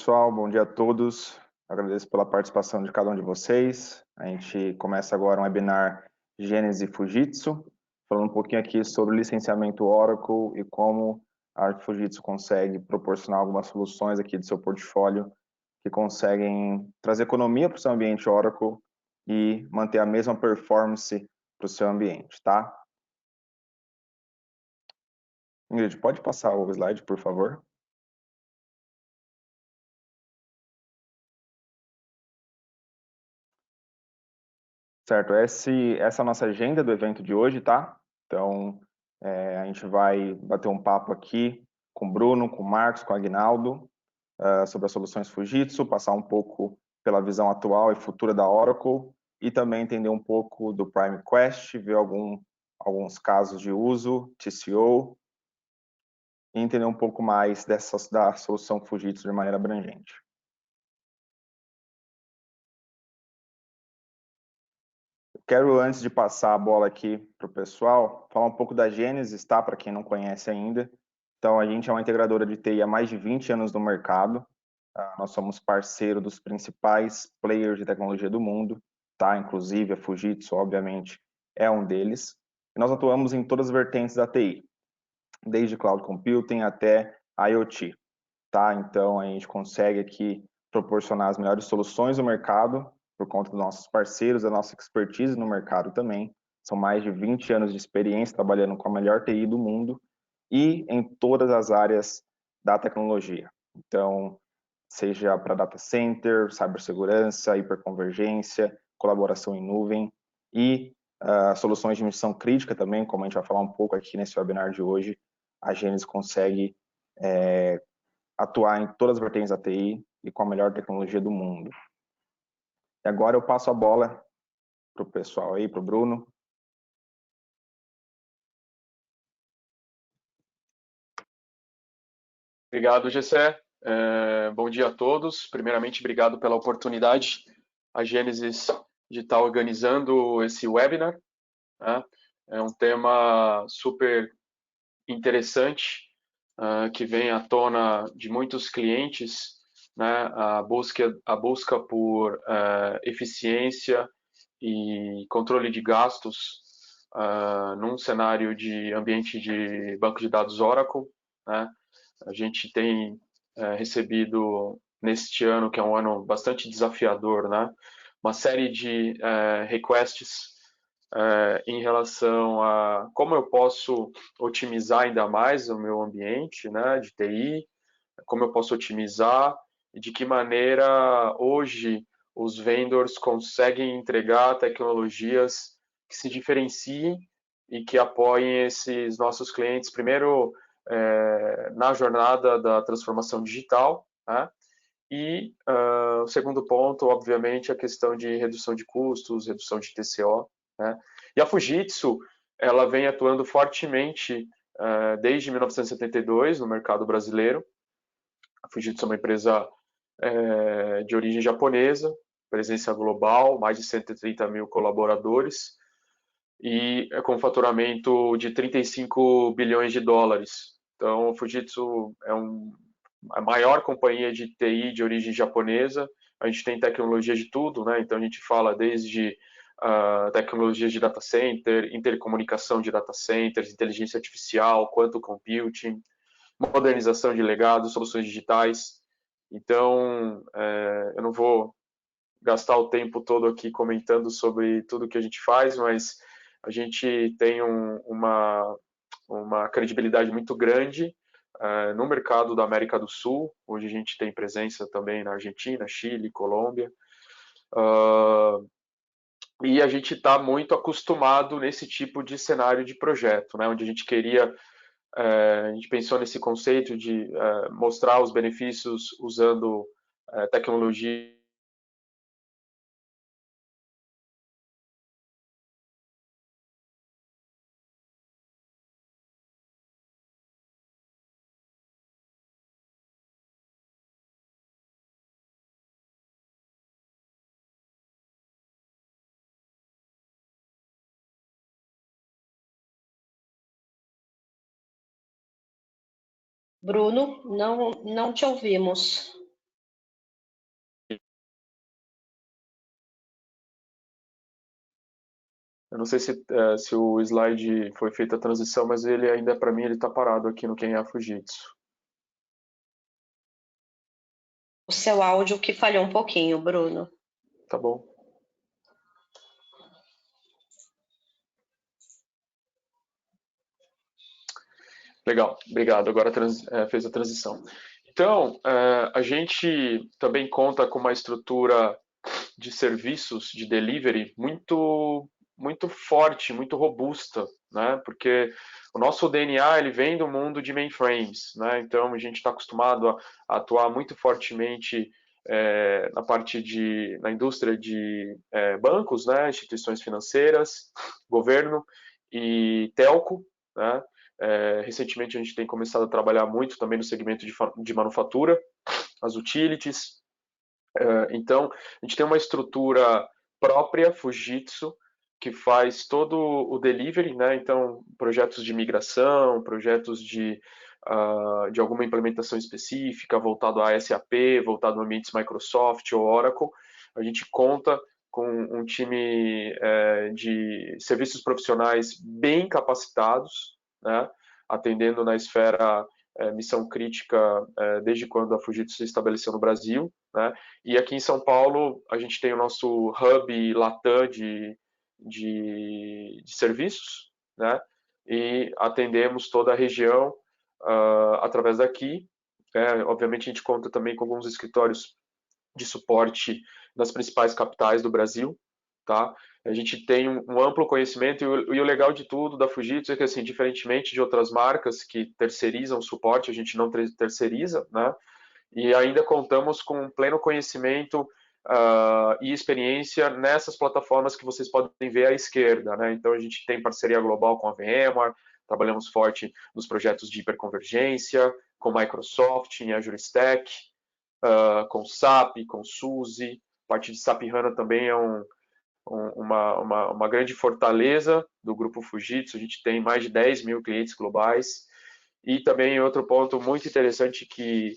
Pessoal, bom dia a todos. Agradeço pela participação de cada um de vocês. A gente começa agora um webinar Gênesis e Fujitsu, falando um pouquinho aqui sobre o licenciamento Oracle e como a Fujitsu consegue proporcionar algumas soluções aqui do seu portfólio que conseguem trazer economia para o seu ambiente Oracle e manter a mesma performance para o seu ambiente, tá? Ingrid, pode passar o slide, por favor? Certo, essa é a nossa agenda do evento de hoje, tá? Então, a gente vai bater um papo aqui com o Bruno, com o Marcos, com o Aguinaldo, sobre as soluções Fujitsu, passar um pouco pela visão atual e futura da Oracle e também entender um pouco do Prime Quest, ver alguns casos de uso, TCO, e entender um pouco mais da solução Fujitsu de maneira abrangente. Quero, antes de passar a bola aqui para o pessoal, falar um pouco da Gênesis, tá? Para quem não conhece ainda. Então, a gente é uma integradora de TI há mais de 20 anos no mercado. Nós somos parceiro dos principais players de tecnologia do mundo, tá? Inclusive a Fujitsu, obviamente, é um deles. E nós atuamos em todas as vertentes da TI, desde cloud computing até IoT, tá? Então, a gente consegue aqui proporcionar as melhores soluções do mercado por conta dos nossos parceiros, da nossa expertise no mercado também. São mais de 20 anos de experiência trabalhando com a melhor TI do mundo e em todas as áreas da tecnologia. Então, seja para data center, cibersegurança, hiperconvergência, colaboração em nuvem e soluções de missão crítica também, como a gente vai falar um pouco aqui nesse webinar de hoje, a Gênesis consegue atuar em todas as vertentes da TI e com a melhor tecnologia do mundo. E agora eu passo a bola para o pessoal aí, para o Bruno. Obrigado, Gessé. Bom dia a todos. Primeiramente, obrigado pela oportunidade. A Gênesis de estar organizando esse webinar, né? É um tema super interessante, que vem à tona de muitos clientes, né? A busca por eficiência e controle de gastos num cenário de ambiente de banco de dados Oracle, né? A gente tem recebido neste ano, que é um ano bastante desafiador, né, uma série de requests em relação a como eu posso otimizar ainda mais o meu ambiente, né, de TI, como eu posso otimizar e de que maneira hoje os vendors conseguem entregar tecnologias que se diferenciem e que apoiem esses nossos clientes, primeiro, na jornada da transformação digital, né? E o segundo ponto, obviamente, a questão de redução de custos, redução de TCO, né? E a Fujitsu, ela vem atuando fortemente desde 1972 no mercado brasileiro. A Fujitsu é uma empresa de origem japonesa, presença global, mais de 130 mil colaboradores e com faturamento de 35 bilhões de dólares. Então, a Fujitsu é a maior companhia de TI de origem japonesa. A gente tem tecnologia de tudo, né? Então, a gente fala desde tecnologias de data center, intercomunicação de data centers, inteligência artificial, quantum computing, modernização de legados, soluções digitais. Então, eu não vou gastar o tempo todo aqui comentando sobre tudo que a gente faz, mas a gente tem uma credibilidade muito grande no mercado da América do Sul. Hoje a gente tem presença também na Argentina, Chile, Colômbia. E a gente está muito acostumado nesse tipo de cenário de projeto, né, onde a gente queria a gente pensou nesse conceito de mostrar os benefícios usando tecnologia. Bruno, não te ouvimos. Eu não sei se o slide foi feita a transição, mas ele ainda, para mim, ele está parado aqui no Quem é a Fujitsu. O seu áudio que falhou um pouquinho, Bruno. Tá bom. Legal, obrigado. Agora fez a transição. Então, a gente também conta com uma estrutura de serviços de delivery muito forte, muito robusta, né? Porque o nosso DNA ele vem do mundo de mainframes, né? Então a gente está acostumado a atuar muito fortemente na indústria de bancos, né? Instituições financeiras, governo e telco, né? Recentemente a gente tem começado a trabalhar muito também no segmento de manufatura, as utilities. Então, a gente tem uma estrutura própria, Fujitsu, que faz todo o delivery, né? Então, projetos de migração, projetos de alguma implementação específica, voltado a SAP, voltado a ambientes Microsoft ou Oracle. A gente conta com um time de serviços profissionais bem capacitados, né? Atendendo na esfera missão crítica desde quando a Fujitsu se estabeleceu no Brasil, né? E aqui em São Paulo a gente tem o nosso hub Latam de serviços, né? E atendemos toda a região através daqui. Obviamente a gente conta também com alguns escritórios de suporte nas principais capitais do Brasil, tá? A gente tem um amplo conhecimento e o legal de tudo da Fujitsu é que, assim, diferentemente de outras marcas que terceirizam o suporte, a gente não terceiriza, né? E ainda contamos com pleno conhecimento e experiência nessas plataformas que vocês podem ver à esquerda, né? Então a gente tem parceria global com a VMware, trabalhamos forte nos projetos de hiperconvergência, com Microsoft, em Azure Stack, com SAP, com SUSE. A parte de SAP HANA também é uma grande fortaleza do grupo Fujitsu. A gente tem mais de 10 mil clientes globais. E também outro ponto muito interessante que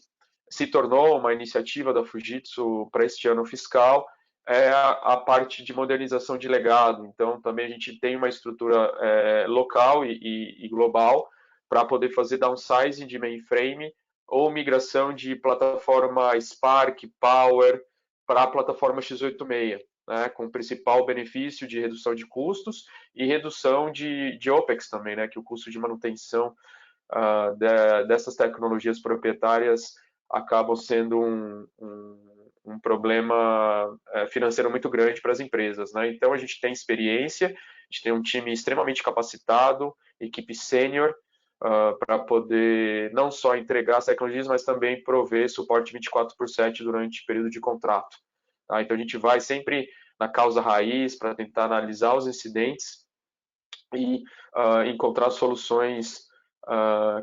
se tornou uma iniciativa da Fujitsu para este ano fiscal é a parte de modernização de legado. Então, também a gente tem uma estrutura local e global para poder fazer downsizing de mainframe ou migração de plataforma Spark, Power para a plataforma x86, né, com o principal benefício de redução de custos e redução de OPEX também, né, que o custo de manutenção dessas tecnologias proprietárias acabam sendo um problema financeiro muito grande para as empresas, né? Então a gente tem experiência, a gente tem um time extremamente capacitado, equipe sênior, para poder não só entregar as tecnologias, mas também prover suporte 24/7 durante o período de contrato. Tá? Então a gente vai sempre na causa raiz para tentar analisar os incidentes e encontrar soluções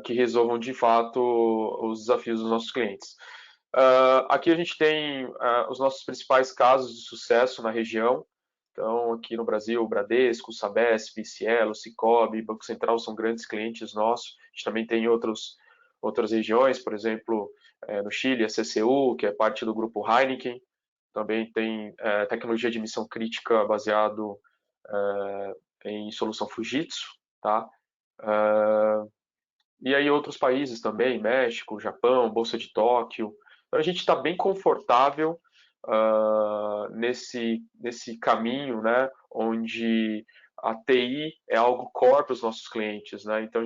que resolvam de fato os desafios dos nossos clientes. Aqui a gente tem os nossos principais casos de sucesso na região. Então, aqui no Brasil, o Bradesco, o Sabesp, Cielo, Sicoob, Banco Central são grandes clientes nossos. A gente também tem outras regiões, por exemplo, no Chile, a CCU, que é parte do grupo Heineken. Também tem tecnologia de missão crítica baseado em solução Fujitsu, tá? E aí outros países também, México, Japão, Bolsa de Tóquio. Então a gente está bem confortável nesse caminho, né, onde a TI é algo core para os nossos clientes, né? Então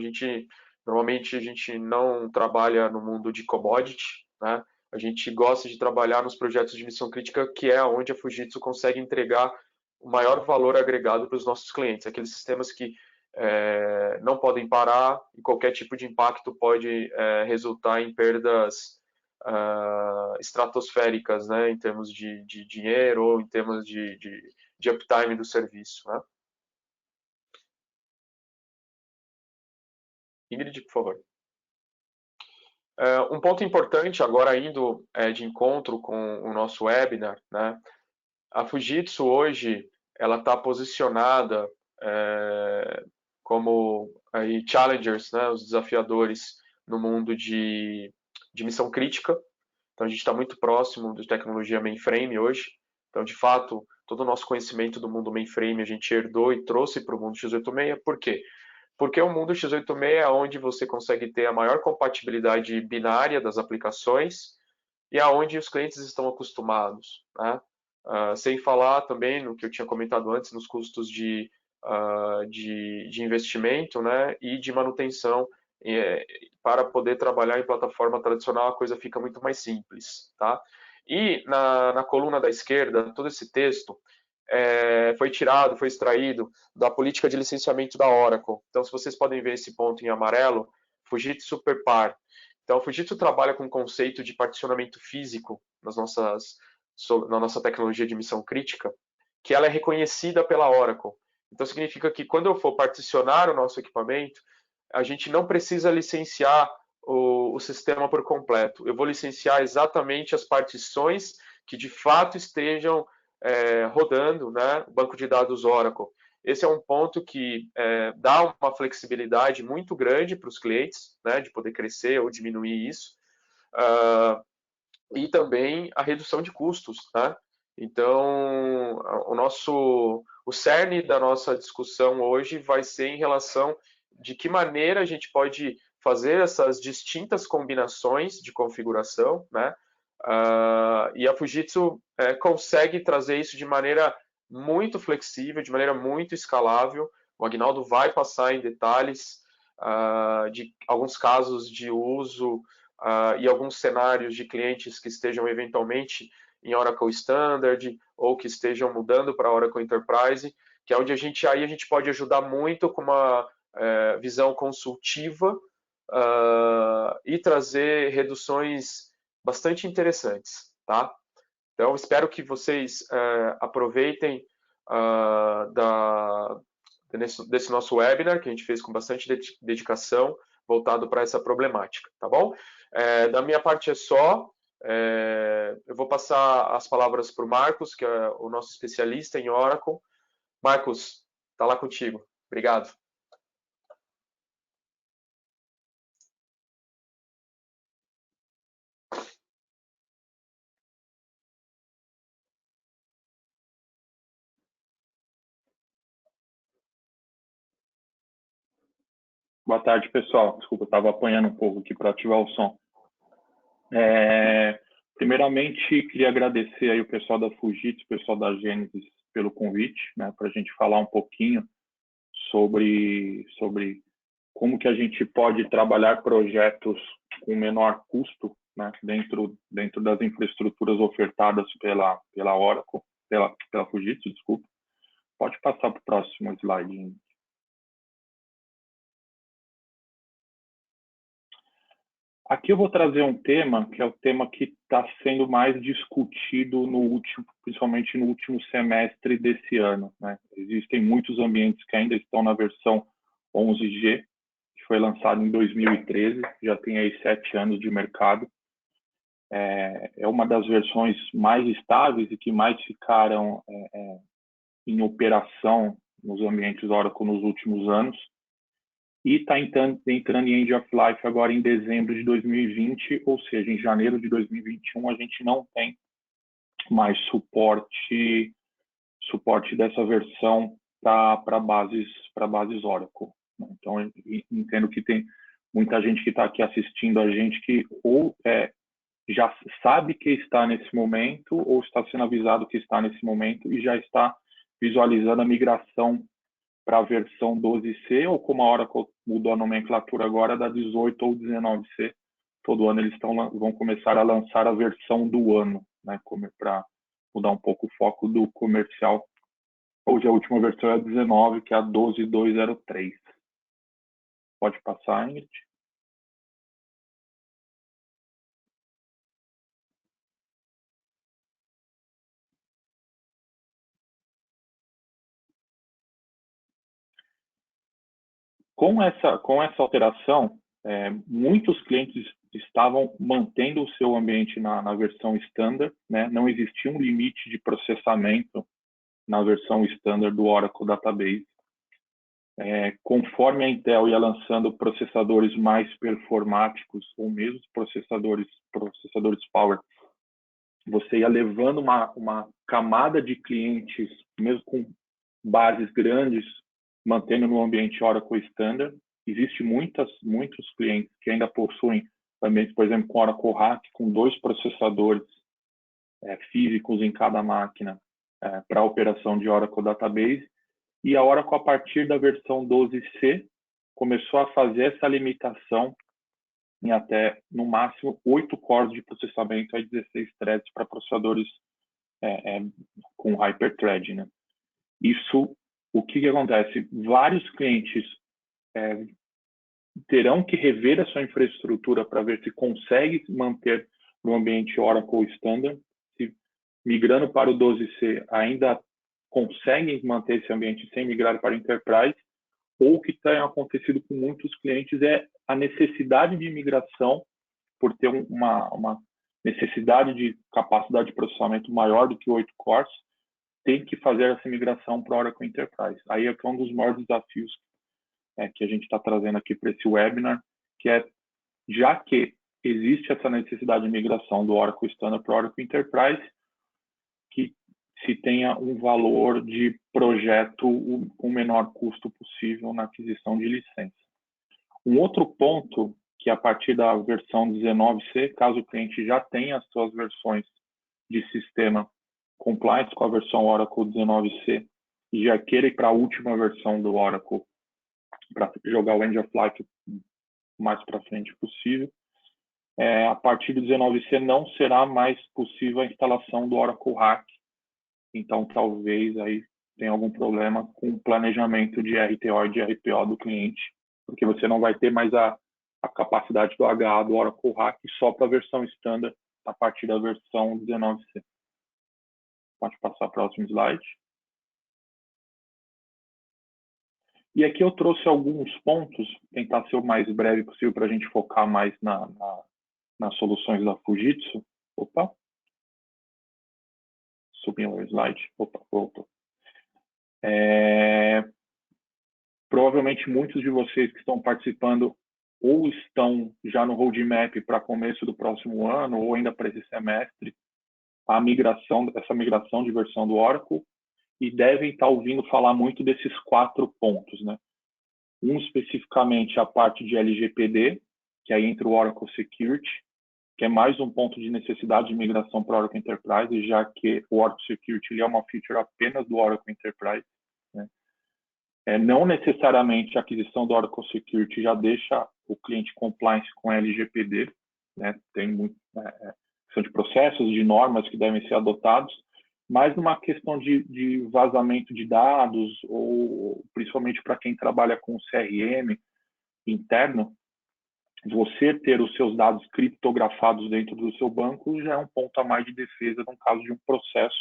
normalmente a gente não trabalha no mundo de commodity, né? A gente gosta de trabalhar nos projetos de missão crítica, que é onde a Fujitsu consegue entregar o maior valor agregado para os nossos clientes, aqueles sistemas que não podem parar e qualquer tipo de impacto pode resultar em perdas estratosféricas, né, em termos de dinheiro ou em termos de uptime do serviço. Né? Ingrid, por favor. Um ponto importante, agora indo de encontro com o nosso webinar, né, a Fujitsu hoje ela está posicionada como aí, challengers, né, os desafiadores no mundo de missão crítica. Então a gente está muito próximo de tecnologia mainframe hoje. Então, de fato, todo o nosso conhecimento do mundo mainframe a gente herdou e trouxe para o mundo x86. Por quê? Porque o mundo x86 é onde você consegue ter a maior compatibilidade binária das aplicações e aonde os clientes estão acostumados, né? Sem falar também no que eu tinha comentado antes, nos custos de investimento, né, e de manutenção. Para poder trabalhar em plataforma tradicional, a coisa fica muito mais simples, tá? E na coluna da esquerda, todo esse texto foi tirado, foi extraído da política de licenciamento da Oracle. Então, se vocês podem ver esse ponto em amarelo, Fujitsu SuperPAR. Então, o Fujitsu trabalha com o conceito de particionamento físico na nossa tecnologia de missão crítica, que ela é reconhecida pela Oracle. Então, significa que quando eu for particionar o nosso equipamento, a gente não precisa licenciar o sistema por completo. Eu vou licenciar exatamente as partições que de fato estejam rodando, né, o banco de dados Oracle. Esse é um ponto que dá uma flexibilidade muito grande para os clientes, né, de poder crescer ou diminuir isso. E também a redução de custos, né? Então, o cerne da nossa discussão hoje vai ser em relação de que maneira a gente pode fazer essas distintas combinações de configuração, né? E a Fujitsu consegue trazer isso de maneira muito flexível, de maneira muito escalável. O Agnaldo vai passar em detalhes de alguns casos de uso e alguns cenários de clientes que estejam eventualmente em Oracle Standard ou que estejam mudando para Oracle Enterprise, que é onde a gente pode ajudar muito com uma visão consultiva e trazer reduções bastante interessantes, tá? Então, espero que vocês aproveitem desse nosso webinar, que a gente fez com bastante dedicação, voltado para essa problemática, tá bom? Da minha parte é só. Eu vou passar as palavras para o Marcos, que é o nosso especialista em Oracle. Marcos, está lá contigo. Obrigado. Boa tarde, pessoal. Desculpa, eu estava apanhando um pouco aqui para ativar o som. Primeiramente, queria agradecer aí o pessoal da Fujitsu, o pessoal da Gênesis pelo convite, né, para a gente falar um pouquinho sobre como que a gente pode trabalhar projetos com menor custo, né, dentro das infraestruturas ofertadas pela Oracle, pela Fujitsu, desculpa. Pode passar para o próximo slide. Aqui eu vou trazer um tema que é o tema que está sendo mais discutido principalmente no último semestre desse ano, né? Existem muitos ambientes que ainda estão na versão 11G, que foi lançado em 2013, já tem aí 7 anos de mercado. É uma das versões mais estáveis e que mais ficaram em operação nos ambientes Oracle nos últimos anos. E está entrando em End of Life agora em dezembro de 2020, ou seja, em janeiro de 2021 a gente não tem mais suporte dessa versão para bases Oracle. Então, eu entendo que tem muita gente que está aqui assistindo a gente que ou já sabe que está nesse momento ou está sendo avisado que está nesse momento e já está visualizando a migração para a versão 12C, ou como a Oracle mudou a nomenclatura agora, da 18 ou 19C. Todo ano eles vão começar a lançar a versão do ano, né, para mudar um pouco o foco do comercial. Hoje a última versão é a 19, que é a 12.203. Pode passar, Ingrid. Com essa alteração, muitos clientes estavam mantendo o seu ambiente na versão standard, né? Não existia um limite de processamento na versão standard do Oracle Database. Conforme a Intel ia lançando processadores mais performáticos, ou mesmo processadores Power você ia levando uma camada de clientes, mesmo com bases grandes, mantendo no ambiente Oracle Standard. Existem muitos clientes que ainda possuem ambientes, por exemplo, com Oracle RAC, com 2 processadores físicos em cada máquina para a operação de Oracle Database. E a Oracle, a partir da versão 12c, começou a fazer essa limitação em até, no máximo, 8 cores de processamento e 16 threads para processadores com hyperthread, né? Isso, o que acontece? Vários clientes terão que rever a sua infraestrutura para ver se consegue manter no ambiente Oracle Standard. Se migrando para o 12c ainda conseguem manter esse ambiente sem migrar para o Enterprise, ou o que tem acontecido com muitos clientes é a necessidade de migração, por ter uma necessidade de capacidade de processamento maior do que 8 cores, tem que fazer essa migração para o Oracle Enterprise. Aí é que é um dos maiores desafios que a gente está trazendo aqui para esse webinar, que é, já que existe essa necessidade de migração do Oracle Standard para o Oracle Enterprise, que se tenha um valor de projeto com o menor custo possível na aquisição de licença. Um outro ponto, que a partir da versão 19c, caso o cliente já tenha as suas versões de sistema compliance com a versão Oracle 19c e já queira ir para a última versão do Oracle para jogar o End of Life o mais para frente possível, a partir do 19c não será mais possível a instalação do Oracle RAC. Então, talvez aí tenha algum problema com o planejamento de RTO e de RPO do cliente, porque você não vai ter mais a capacidade do HA do Oracle RAC só para a versão standard a partir da versão 19c. Pode passar para o próximo slide. E aqui eu trouxe alguns pontos, tentar ser o mais breve possível para a gente focar mais nas soluções da Fujitsu. Opa! Subiu o slide. Opa, voltou. Provavelmente muitos de vocês que estão participando ou estão já no roadmap para começo do próximo ano ou ainda para esse semestre, essa migração de versão do Oracle, e devem estar ouvindo falar muito desses 4 pontos, né? Um especificamente a parte de LGPD, que aí entra o Oracle Security, que é mais um ponto de necessidade de migração para o Oracle Enterprise, já que o Oracle Security é uma feature apenas do Oracle Enterprise, né? Não necessariamente a aquisição do Oracle Security já deixa o cliente compliance com LGPD, né? Tem questão de processos, de normas que devem ser adotados, mas numa questão de vazamento de dados, ou principalmente para quem trabalha com CRM interno, você ter os seus dados criptografados dentro do seu banco já é um ponto a mais de defesa no caso de um processo,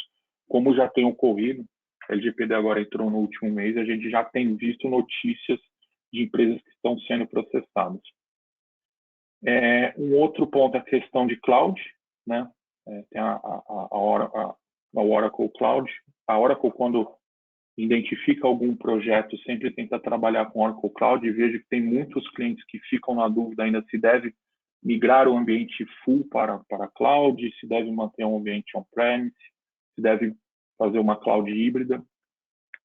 como já tem ocorrido. A LGPD agora entrou no último mês, a gente já tem visto notícias de empresas que estão sendo processadas. Um outro ponto é a questão de cloud, né? Tem a Oracle Cloud. A Oracle, quando identifica algum projeto, sempre tenta trabalhar com Oracle Cloud, e vejo que tem muitos clientes que ficam na dúvida ainda se deve migrar o ambiente full para cloud, se deve manter um ambiente on-premise, se deve fazer uma cloud híbrida.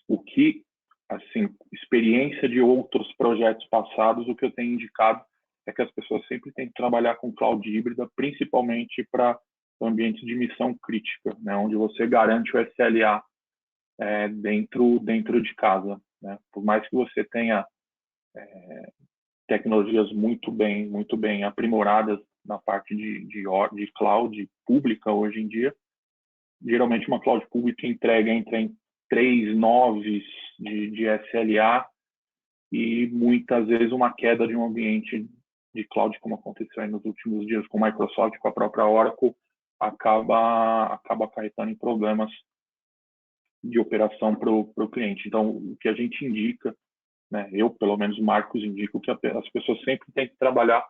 O que, assim, experiência de outros projetos passados, o que eu tenho indicado é que as pessoas sempre têm que trabalhar com cloud híbrida, principalmente para ambientes de missão crítica, né, onde você garante o SLA dentro de casa, né? Por mais que você tenha tecnologias muito bem aprimoradas na parte de cloud pública hoje em dia, geralmente uma cloud pública entrega entre 3 noves de SLA e muitas vezes uma queda de um ambiente de cloud, como aconteceu aí nos últimos dias com a Microsoft, com a própria Oracle, acaba acarretando em problemas de operação para o cliente. Então, o que a gente indica, né, eu, pelo menos, Marcos, indico que as pessoas sempre têm que trabalhar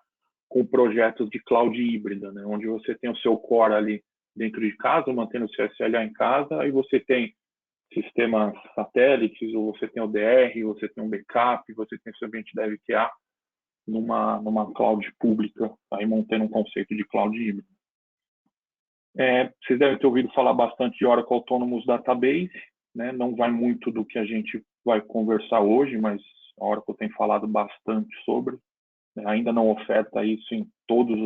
com projetos de cloud híbrida, né, onde você tem o seu core ali dentro de casa, mantendo o seu SLA em casa, aí você tem sistemas satélites, ou você tem o DR, você tem um backup, você tem o seu ambiente de EVQA numa cloud pública, aí mantendo um conceito de cloud híbrido. Vocês devem ter ouvido falar bastante de Oracle Autonomous Database, né? Não vai muito do que a gente vai conversar hoje, mas a Oracle tem falado bastante sobre. Ainda não oferta isso em todos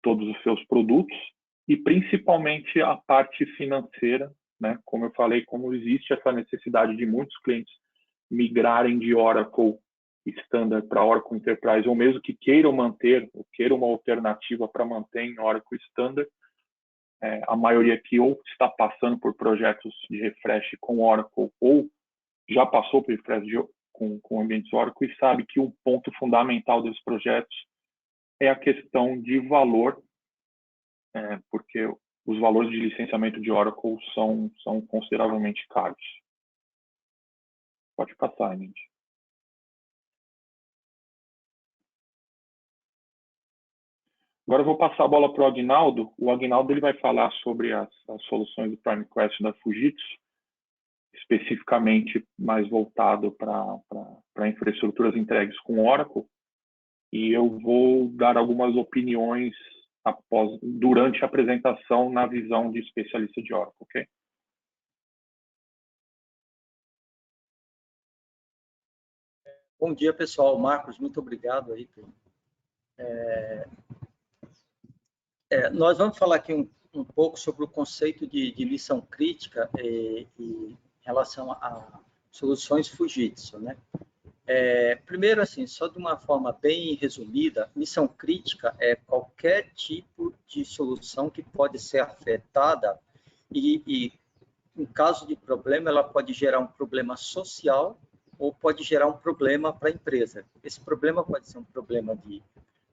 os seus produtos, e principalmente a parte financeira, né? Como eu falei, como existe essa necessidade de muitos clientes migrarem de Oracle Standard para Oracle Enterprise, ou mesmo que queiram manter, ou queiram uma alternativa para manter em Oracle Standard, a maioria aqui ou está passando por projetos de refresh com Oracle, ou já passou por refresh com ambientes Oracle, e sabe que o ponto fundamental desses projetos é a questão de valor, porque os valores de licenciamento de Oracle são consideravelmente caros. Pode passar, gente. Agora eu vou passar a bola para o Aguinaldo. O Aguinaldo ele vai falar sobre as soluções do PrimeQuest da Fujitsu, especificamente mais voltado para infraestruturas entregues com Oracle. E eu vou dar algumas opiniões durante a apresentação na visão de especialista de Oracle, ok? Bom dia, pessoal. Marcos, muito obrigado aí. Nós vamos falar aqui um pouco sobre o conceito de missão crítica em relação a soluções Fujitsu, né? Primeiro, assim, só de uma forma bem resumida, missão crítica é qualquer tipo de solução que pode ser afetada e em caso de problema, ela pode gerar um problema social ou pode gerar um problema para a empresa. Esse problema pode ser um problema de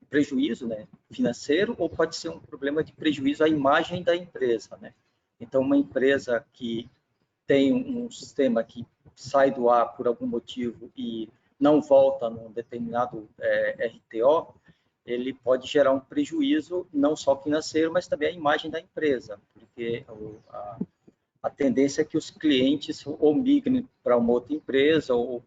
prejuízo, né, financeiro, ou pode ser um problema de prejuízo à imagem da empresa, né? Então, uma empresa que tem um sistema que sai do ar por algum motivo e não volta num determinado RTO, ele pode gerar um prejuízo não só financeiro, mas também à imagem da empresa, porque a tendência é que os clientes ou migrem para uma outra empresa ou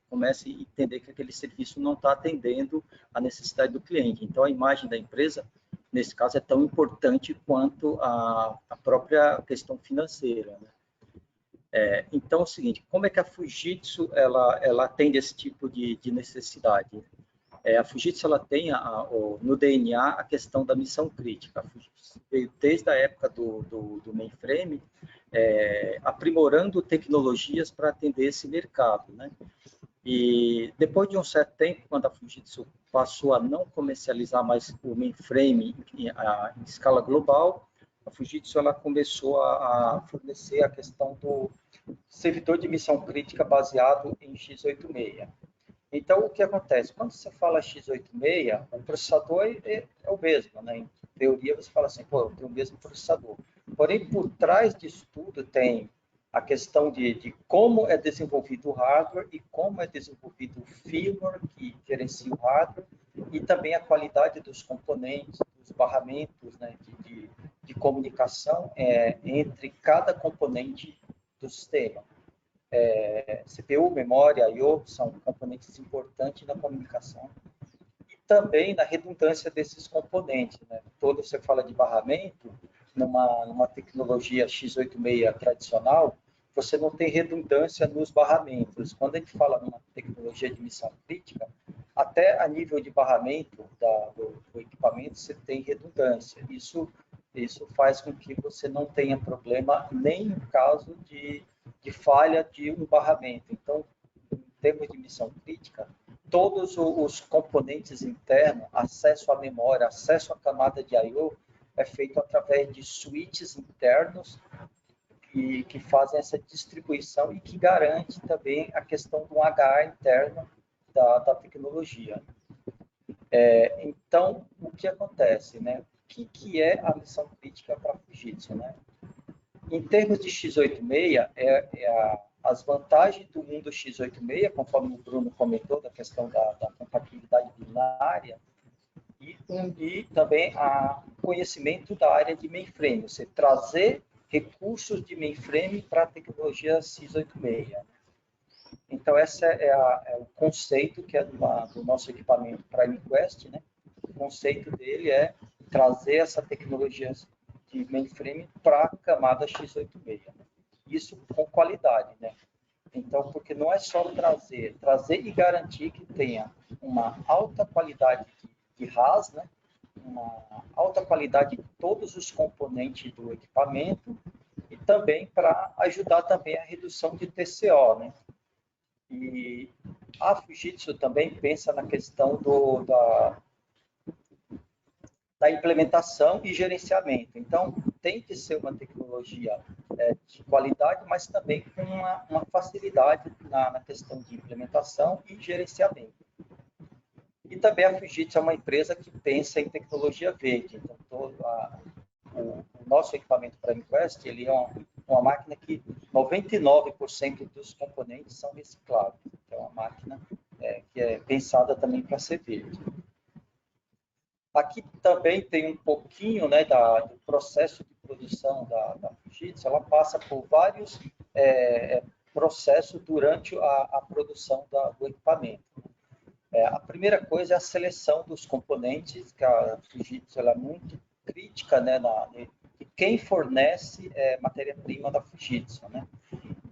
comecem a entender que aquele serviço não está atendendo a necessidade do cliente. Então, a imagem da empresa, nesse caso, é tão importante quanto a própria questão financeira, né? Então, é o seguinte, como é que a Fujitsu ela atende esse tipo de necessidade? A Fujitsu ela tem no DNA a questão da missão crítica. A Fujitsu veio desde a época do mainframe, aprimorando tecnologias para atender esse mercado, né? E depois de um certo tempo, quando a Fujitsu passou a não comercializar mais o mainframe em escala global, a Fujitsu ela começou a fornecer a questão do servidor de missão crítica baseado em x86. Então, o que acontece? Quando você fala x86, o processador é o mesmo, né? Em teoria, você fala assim, pô, eu tenho o mesmo processador. Porém, por trás disso tudo tem a questão de como é desenvolvido o hardware e como é desenvolvido o firmware que gerencia o hardware e também a qualidade dos componentes, dos barramentos, né, de comunicação entre cada componente do sistema. CPU, memória, I/O são componentes importantes na comunicação e também na redundância desses componentes, né? Todo você fala de barramento, numa tecnologia x86 tradicional, você não tem redundância nos barramentos. Quando a gente fala numa tecnologia de missão crítica, até a nível de barramento do equipamento, você tem redundância. Isso faz com que você não tenha problema nem em caso de falha de um barramento. Então, em termos de missão crítica, todos os componentes internos, acesso à memória, acesso à camada de I/O, é feito através de switches internos que fazem essa distribuição e que garante também a questão do HA interno da tecnologia. Então, o que acontece, né? O que é a missão crítica para a Fujitsu, né? Em termos de x86, as vantagens do mundo x86, conforme o Bruno comentou, da questão da compatibilidade binária, e também o conhecimento da área de mainframe, você trazer recursos de mainframe para a tecnologia x86. Então, esse é o conceito que é do nosso equipamento PrimeQuest, né? O conceito dele é trazer essa tecnologia de mainframe para a camada x86. Isso com qualidade, né? Então, porque não é só trazer e garantir que tenha uma alta qualidade de RAS, né? Uma alta qualidade de todos os componentes do equipamento e também para ajudar também a redução de TCO, né? E a Fujitsu também pensa na questão da implementação e gerenciamento. Então, tem que ser uma tecnologia de qualidade, mas também com uma facilidade na questão de implementação e gerenciamento. E também a Fujitsu é uma empresa que pensa em tecnologia verde. Então, o nosso equipamento PrimeQuest, ele é uma máquina que 99% dos componentes são recicláveis. É uma máquina que é pensada também para ser verde. Aqui também tem um pouquinho, né, do processo de produção da Fujitsu. Ela passa por vários processos durante a produção do equipamento. A primeira coisa é a seleção dos componentes, que a Fujitsu ela é muito crítica, né, de quem fornece matéria-prima da Fujitsu, né?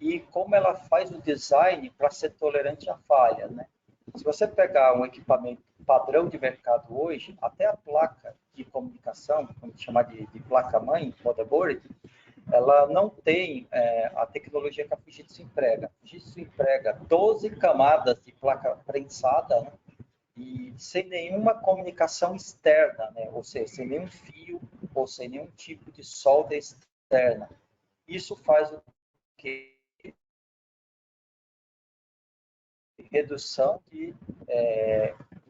E como ela faz o design para ser tolerante à falha, né? Se você pegar um equipamento padrão de mercado hoje, até a placa de comunicação, vamos chamar de placa-mãe, motherboard, ela não tem a tecnologia que a Fujitsu emprega. A Fujitsu emprega 12 camadas de placa prensada, né? E sem nenhuma comunicação externa, né? Ou seja, sem nenhum fio ou sem nenhum tipo de solda externa. Isso faz o que redução de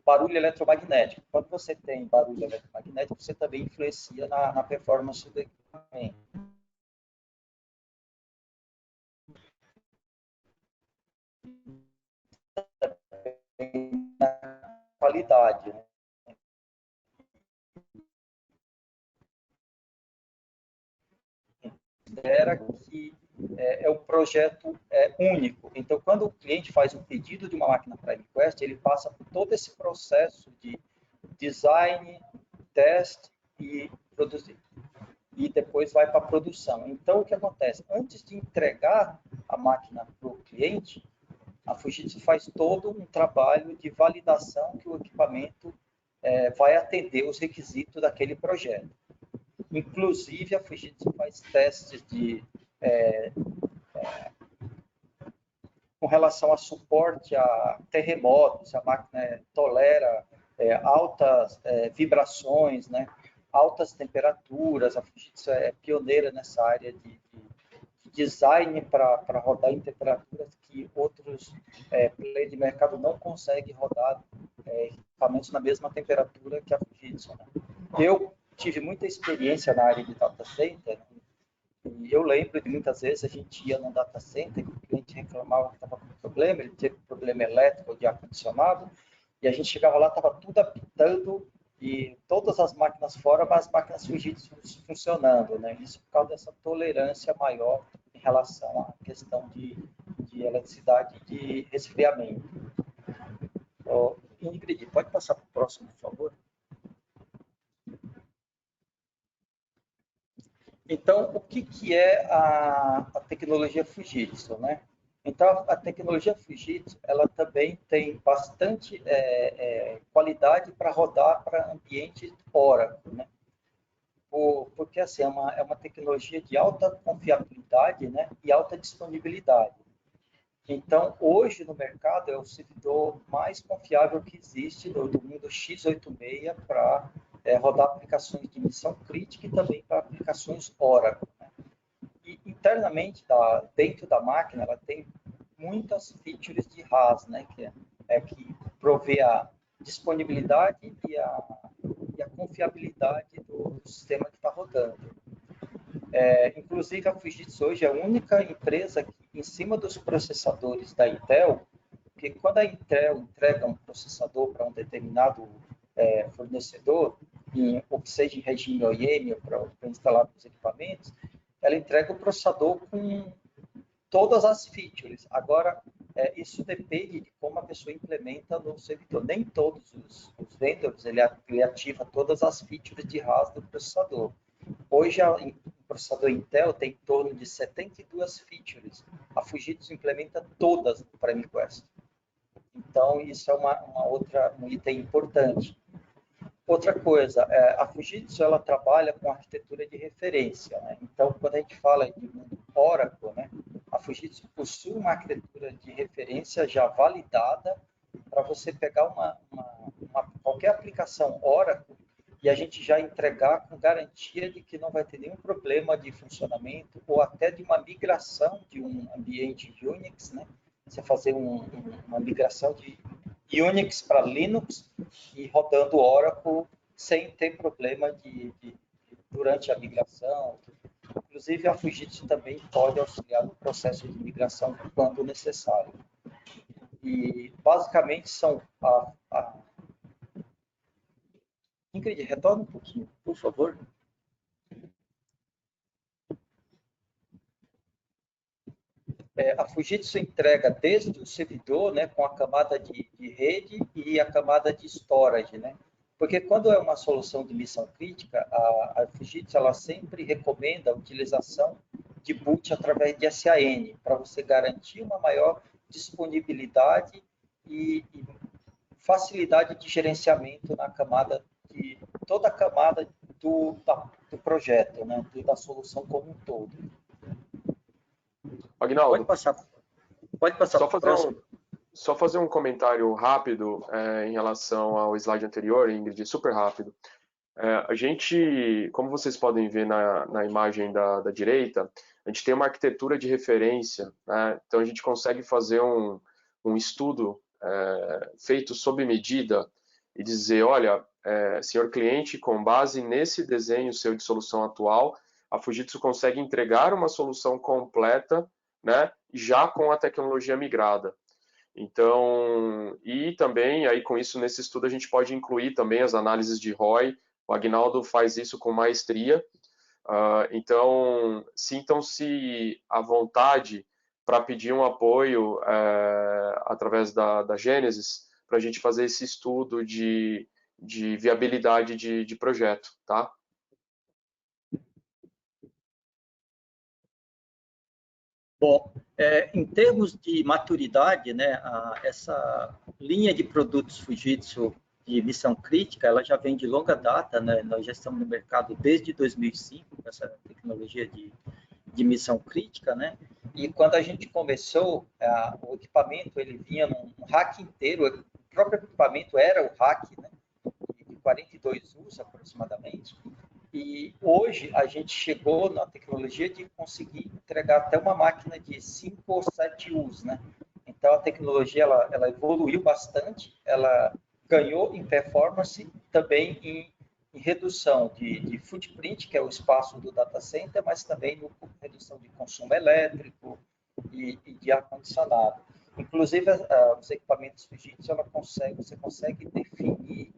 barulho eletromagnético. Quando você tem barulho eletromagnético, você também influencia na performance do equipamento. Qualidade, né? Era que é um projeto único. Então, quando o cliente faz um pedido de uma máquina PrimeQuest, ele passa por todo esse processo de design, teste e produzir. E depois vai para a produção. Então, o que acontece? Antes de entregar a máquina para o cliente, a Fujitsu faz todo um trabalho de validação que o equipamento vai atender os requisitos daquele projeto. Inclusive, a Fujitsu faz testes com relação a suporte a terremotos, a máquina tolera altas vibrações, né? Altas temperaturas. A Fujitsu é pioneira nessa área de design para rodar em temperaturas que outros players de mercado não conseguem rodar equipamentos na mesma temperatura que a Fujitsu, né? Eu tive muita experiência na área de data center, né? E eu lembro de muitas vezes a gente ia no data center, o cliente reclamava que estava com problema, ele teve problema elétrico de ar-condicionado, e a gente chegava lá, estava tudo apitando, e todas as máquinas fora, mas as máquinas Fujitsu funcionando, né? Isso por causa dessa tolerância maior em relação à questão de eletricidade e de resfriamento. Ingrid, pode passar para o próximo, por favor? Então, o que é a tecnologia Fujitsu, né? Então, a tecnologia Fujitsu, ela também tem bastante qualidade para rodar para ambiente Oracle, né? Porque, assim, é uma tecnologia de alta confiabilidade, né? E alta disponibilidade. Então, hoje no mercado é o servidor mais confiável que existe do mundo x86 para rodar aplicações de missão crítica e também para aplicações Oracle, né? E internamente, dentro da máquina, ela tem muitas features de RAS, né? Que provê a disponibilidade e a confiabilidade do sistema que está rodando. Inclusive, a Fujitsu hoje é a única empresa que, em cima dos processadores da Intel, porque quando a Intel entrega um processador para um determinado fornecedor, ou seja em regime OEM para instalar nos equipamentos, ela entrega o processador com todas as features. Agora, isso depende de como a pessoa implementa no servidor. Nem todos os dos vendors, ele ativa todas as features de RAS do processador. Hoje, o processador Intel tem em torno de 72 features. A Fujitsu implementa todas no PrimeQuest. Então, isso é um item importante. Outra coisa, a Fujitsu ela trabalha com arquitetura de referência, né? Então, quando a gente fala de Oracle, né, a Fujitsu possui uma arquitetura de referência já validada para você pegar qualquer aplicação Oracle e a gente já entregar com garantia de que não vai ter nenhum problema de funcionamento ou até de uma migração de um ambiente de Unix, né? Você fazer uma migração de Unix para Linux e rodando Oracle sem ter problema durante a migração. Inclusive, a Fujitsu também pode auxiliar no processo de migração quando necessário. E, basicamente, são... Ingrid, retorna um pouquinho, por favor. A Fujitsu entrega desde o servidor, né, com a camada de rede e a camada de storage, né? Porque quando é uma solução de missão crítica, a Fujitsu ela sempre recomenda a utilização de boot através de SAN, para você garantir uma maior disponibilidade e facilidade de gerenciamento na camada toda a camada do projeto, né, da solução como um todo. Aguinaldo, pode passar só fazer um comentário rápido em relação ao slide anterior, Ingrid, super rápido. A gente, como vocês podem ver na imagem da direita, a gente tem uma arquitetura de referência, né? Então a gente consegue fazer um estudo feito sob medida e dizer, olha, senhor cliente, com base nesse desenho seu de solução atual, a Fujitsu consegue entregar uma solução completa, né, já com a tecnologia migrada. Então, e também, aí com isso, nesse estudo, a gente pode incluir também as análises de ROI. O Aguinaldo faz isso com maestria. Então, sintam-se à vontade para pedir um apoio através da Gênesis, para a gente fazer esse estudo de viabilidade de projeto, tá? Bom, em termos de maturidade, né, essa linha de produtos Fujitsu de missão crítica, ela já vem de longa data, né? Nós já estamos no mercado desde 2005 com essa tecnologia de missão crítica, né? E quando a gente começou, o equipamento ele vinha num rack inteiro, o próprio equipamento era o rack, né? De 42 usos aproximadamente. E hoje a gente chegou na tecnologia de conseguir entregar até uma máquina de 5 ou 7 usos, né? Então a tecnologia ela evoluiu bastante, ela ganhou em performance, também em redução de footprint, que é o espaço do data center, mas também no redução de consumo elétrico e de ar-condicionado. Inclusive, os equipamentos Fujitsu, você consegue definir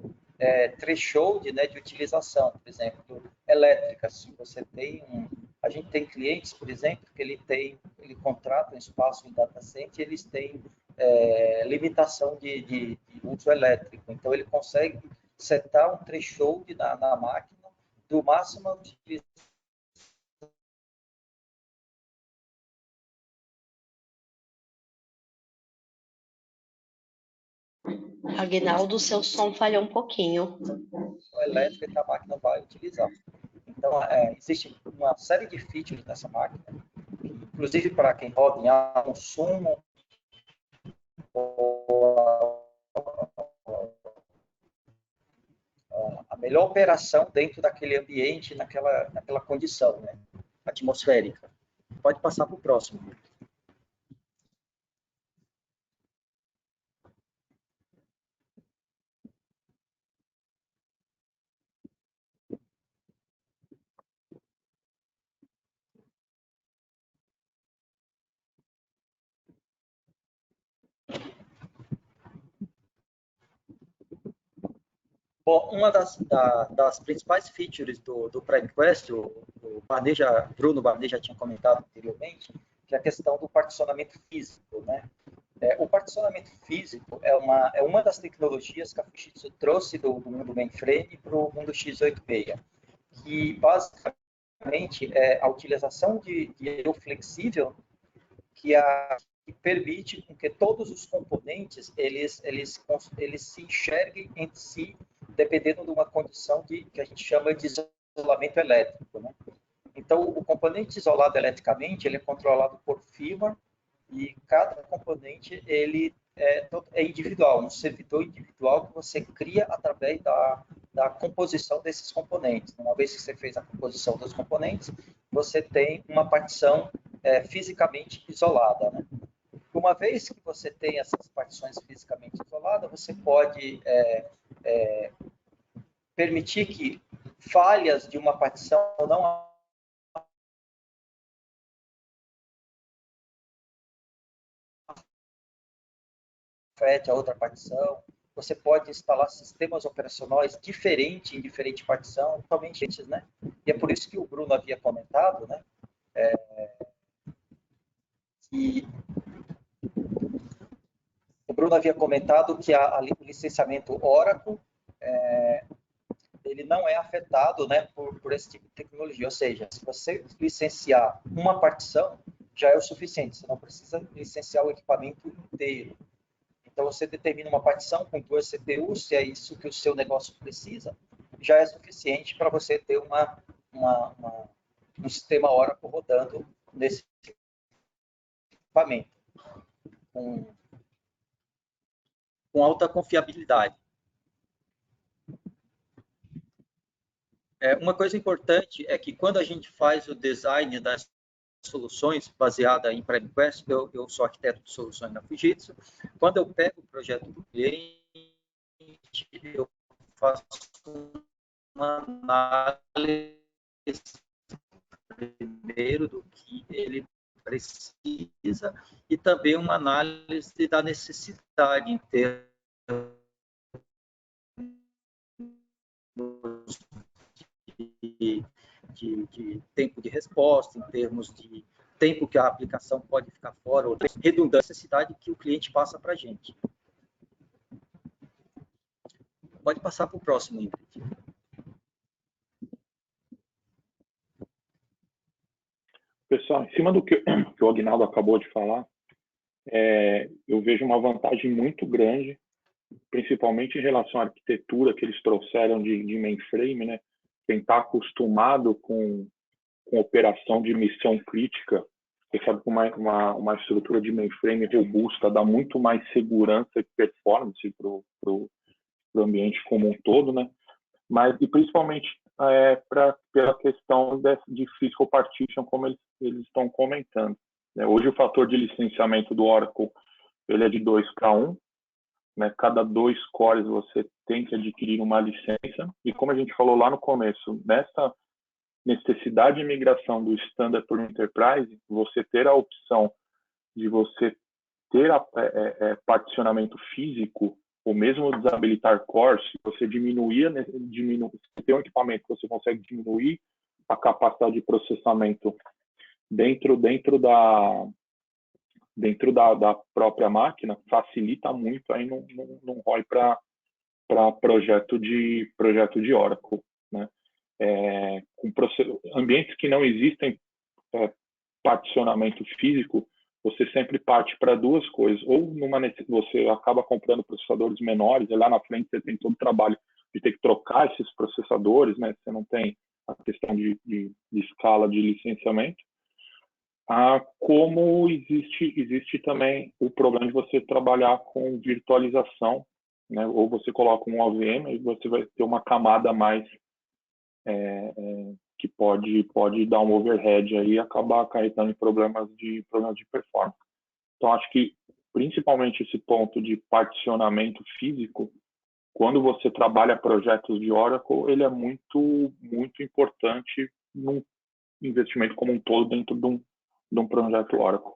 threshold, né, de utilização, por exemplo, elétrica. Se você tem a gente tem clientes, por exemplo, que ele contrata um espaço em data center, eles têm limitação de uso elétrico. Então, ele consegue setar um threshold na máquina do máximo utilização. Aguinaldo, seu som falhou um pouquinho. Elétrica que a máquina vai utilizar. Então, existe uma série de features dessa máquina, inclusive para quem roda em alto consumo, a melhor operação dentro daquele ambiente, naquela condição, né, atmosférica. Pode passar para o próximo. Bom, uma das principais features do PrimeQuest, o Bruno Barney já tinha comentado anteriormente, que é a questão do particionamento físico, né? O particionamento físico é uma das tecnologias que a Fujitsu trouxe do mundo mainframe para o mundo x86, que basicamente é a utilização de I/O flexível que permite que todos os componentes eles se enxerguem entre si, dependendo de uma condição que a gente chama de isolamento elétrico, né? Então, o componente isolado eletricamente ele é controlado por firmware, e cada componente ele é individual, um servidor individual que você cria através da composição desses componentes. Uma vez que você fez a composição dos componentes, você tem uma partição fisicamente isolada, né? Uma vez que você tem essas partições fisicamente isoladas, você pode permitir que falhas de uma partição não afete a outra partição. Você pode instalar sistemas operacionais diferentes em diferente partição, totalmente diferentes, né? E é por isso que o Bruno havia comentado, né? Que o Bruno havia comentado que o licenciamento Oracle ele não é afetado, né, por esse tipo de tecnologia. Ou seja, se você licenciar uma partição, já é o suficiente. Você não precisa licenciar o equipamento inteiro. Então, você determina uma partição com 2 CPUs, se é isso que o seu negócio precisa, já é suficiente para você ter um sistema Oracle rodando nesse equipamento, com alta confiabilidade. Uma coisa importante é que quando a gente faz o design das soluções baseada em PrimeQuest, eu sou arquiteto de soluções na Fujitsu, quando eu pego o projeto do cliente, eu faço uma análise primeiro do que ele precisa e também uma análise da necessidade em termos de tempo de resposta, em termos de tempo que a aplicação pode ficar fora, ou redundância, necessidade que o cliente passa para a gente. Pode passar para o próximo, Ingrid. Pessoal, em cima do que o Aguinaldo acabou de falar, eu vejo uma vantagem muito grande, principalmente em relação à arquitetura que eles trouxeram de mainframe, né? Quem está acostumado com operação de missão crítica, você sabe que uma estrutura de mainframe robusta dá muito mais segurança e performance para o ambiente como um todo, né? Mas, e principalmente pela questão de physical partition, como eles estão comentando, né? Hoje o fator de licenciamento do Oracle ele é de 2:1, né? Cada 2 cores você tem que adquirir uma licença, e como a gente falou lá no começo, nessa necessidade de migração do Standard para o Enterprise, você ter a opção de você ter particionamento físico, ou mesmo desabilitar cores, você se tem um equipamento que você consegue diminuir a capacidade de processamento dentro da própria máquina, facilita muito aí num ROI para projeto de Oracle, né? Com ambientes que não existem particionamento físico, você sempre parte para 2 coisas. Ou você acaba comprando processadores menores, e lá na frente você tem todo o trabalho de ter que trocar esses processadores, né? Você não tem a questão de escala de licenciamento. Como existe também o problema de você trabalhar com virtualização, né? Ou você coloca um OVM e você vai ter uma camada a mais que pode dar um overhead aí e acabar acarretando em problemas de performance. Então, acho que principalmente esse ponto de particionamento físico, quando você trabalha projetos de Oracle, ele é muito, muito importante num investimento como um todo dentro de um projeto Oracle.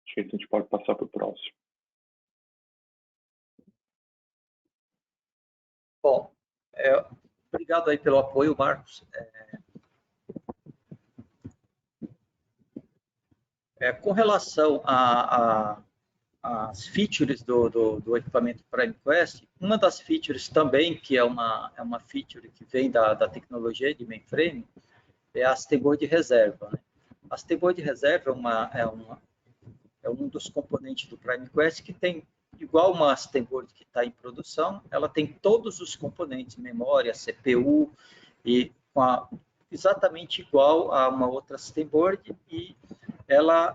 Acho que a gente pode passar para o próximo. Bom, obrigado aí pelo apoio, Marcos. Com relação às features do equipamento PrimeQuest, uma das features também, que é uma feature que vem da tecnologia de mainframe, é a System de reserva. Né? A System de reserva é um dos componentes do PrimeQuest que tem, igual uma System que está em produção, ela tem todos os componentes, memória, CPU, e exatamente igual a uma outra System e ela,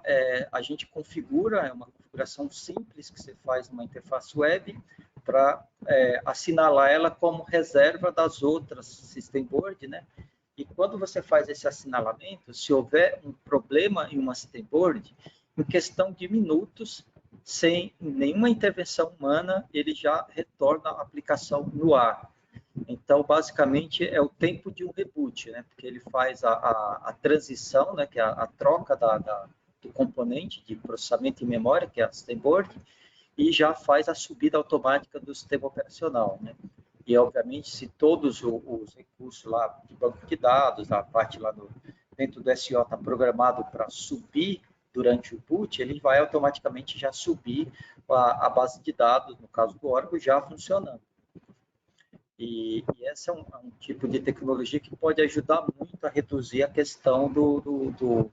a gente configura, é uma configuração simples que você faz numa interface web para assinalar ela como reserva das outras System Board, né? E quando você faz esse assinalamento, se houver um problema em uma System Board, em questão de minutos, sem nenhuma intervenção humana, ele já retorna a aplicação no ar. Então, basicamente, é o tempo de um reboot, né? Porque ele faz a transição, né? Que é a troca do componente de processamento em memória, que é a System Board, e já faz a subida automática do sistema operacional, né? E, obviamente, se todos os recursos lá de banco de dados, a parte lá dentro do SO está programado para subir durante o boot, ele vai automaticamente já subir a base de dados, no caso do Oracle, já funcionando. E esse é um tipo de tecnologia que pode ajudar muito a reduzir a questão do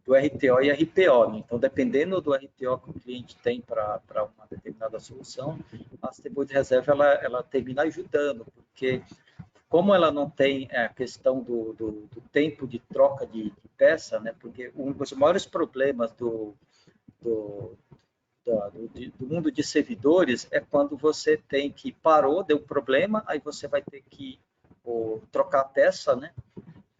RTO e RPO. Né? Então, dependendo do RTO que o cliente tem para uma determinada solução, a System de reserva ela termina ajudando, porque como ela não tem a questão do tempo de troca de peça, né? Porque um dos maiores problemas do mundo de servidores é quando você tem que parou, deu problema, aí você vai ter que trocar a peça, né?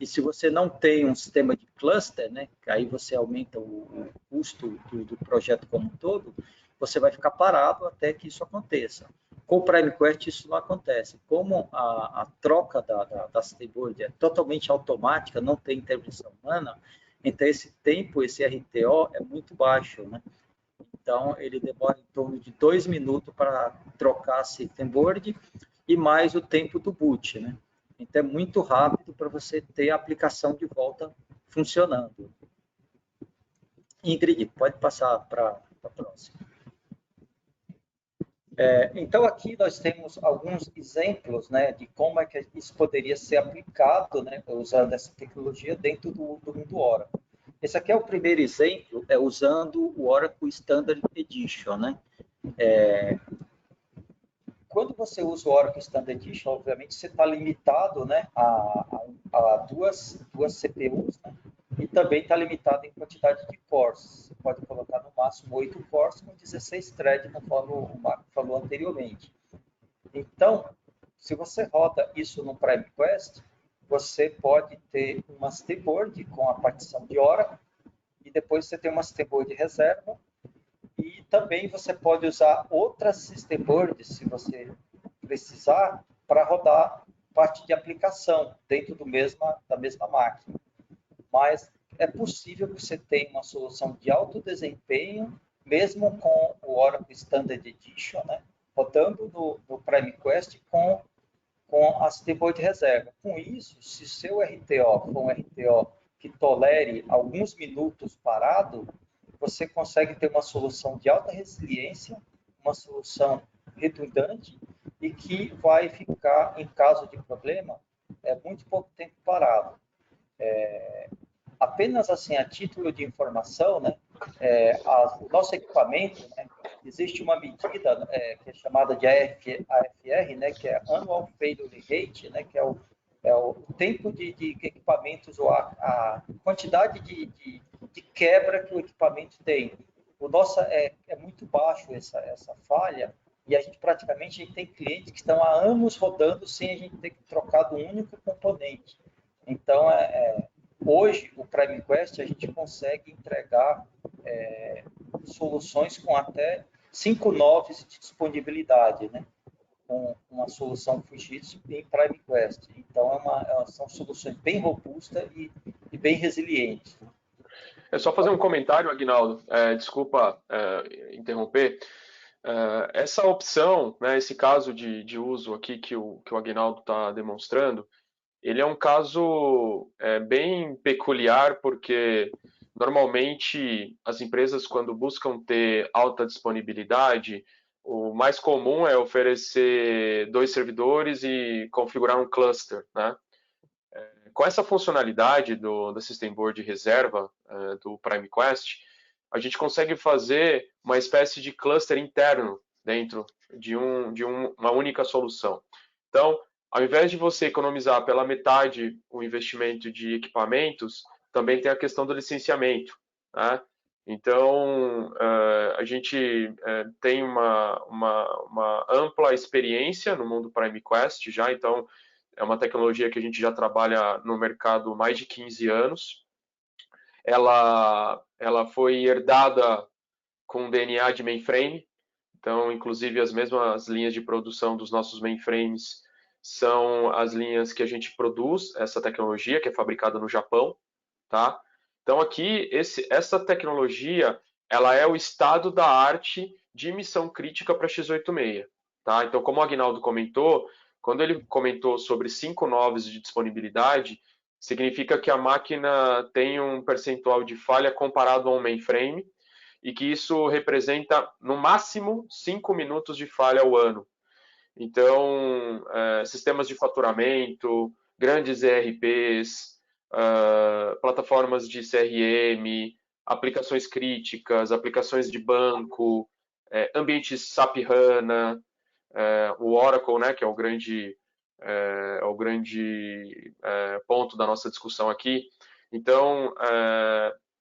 E se você não tem um sistema de cluster, né? Aí você aumenta o custo do projeto como um todo, você vai ficar parado até que isso aconteça. Com o PrimeQuest isso não acontece. Como a troca da System Board é totalmente automática, não tem intervenção humana, então esse tempo, esse RTO é muito baixo, né? Então, ele demora em torno de 2 minutos para trocar a System Board e mais o tempo do boot, né? Então, é muito rápido para você ter a aplicação de volta funcionando. Ingrid, pode passar para a próxima. Então, aqui nós temos alguns exemplos, né, de como é que isso poderia ser aplicado, né, usando essa tecnologia dentro do mundo Oracle. Esse aqui é o primeiro exemplo, usando o Oracle Standard Edition, né? Quando você usa o Oracle Standard Edition, obviamente você está limitado, né, a duas CPUs, né? E também está limitado em quantidade de cores. Você pode colocar no máximo 8 cores com 16 threads, conforme o Marco falou anteriormente. Então, se você roda isso no PrimeQuest, você pode ter uma System Board com a partição de Oracle, e depois você tem uma System Board de reserva, e também você pode usar outras System Boards, se você precisar, para rodar parte de aplicação dentro da mesma máquina. Mas é possível que você tenha uma solução de alto desempenho, mesmo com o Oracle Standard Edition, né? Rodando no PrimeQuest com a System Board de reserva. Com isso, se seu RTO for um RTO que tolere alguns minutos parado, você consegue ter uma solução de alta resiliência, uma solução redundante e que vai ficar, em caso de problema, muito pouco tempo parado. Apenas assim, a título de informação, né, o nosso equipamento, né, existe uma medida que é chamada de AFR, né, que é Annual Failure Rate, né, que é o tempo de equipamentos, ou a quantidade de quebra que o equipamento tem. O nosso é muito baixo essa falha, e a gente praticamente tem clientes que estão há anos rodando sem a gente ter trocado um único componente. Então, hoje, o PrimeQuest, a gente consegue entregar soluções com até 5 noves de disponibilidade, né? Com uma solução Fujitsu em PrimeQuest. Então, são soluções bem robustas e bem resilientes. É só fazer um comentário, Aguinaldo, desculpa interromper. Essa opção, né, esse caso de uso aqui que o Aguinaldo está demonstrando, ele é um caso bem peculiar, porque Normalmente, as empresas, quando buscam ter alta disponibilidade, o mais comum é oferecer 2 servidores e configurar um cluster, né? Com essa funcionalidade do System Board reserva do PrimeQuest, a gente consegue fazer uma espécie de cluster interno dentro de uma única solução. Então, ao invés de você economizar pela metade o investimento de equipamentos, também tem a questão do licenciamento, né? Então, a gente tem uma ampla experiência no mundo PrimeQuest já, então é uma tecnologia que a gente já trabalha no mercado há mais de 15 anos. Ela foi herdada com DNA de mainframe, então, inclusive, as mesmas linhas de produção dos nossos mainframes são as linhas que a gente produz essa tecnologia, que é fabricada no Japão, tá? Então, aqui, essa tecnologia, ela é o estado da arte de missão crítica para x86, tá? Então, como o Aguinaldo comentou, quando ele comentou sobre 5 noves de disponibilidade, significa que a máquina tem um percentual de falha comparado a um mainframe, e que isso representa, no máximo, 5 minutos de falha ao ano. Então, sistemas de faturamento, grandes ERPs, plataformas de CRM, aplicações críticas, aplicações de banco, ambientes SAP HANA, o Oracle, né, que é o grande ponto da nossa discussão aqui. Então,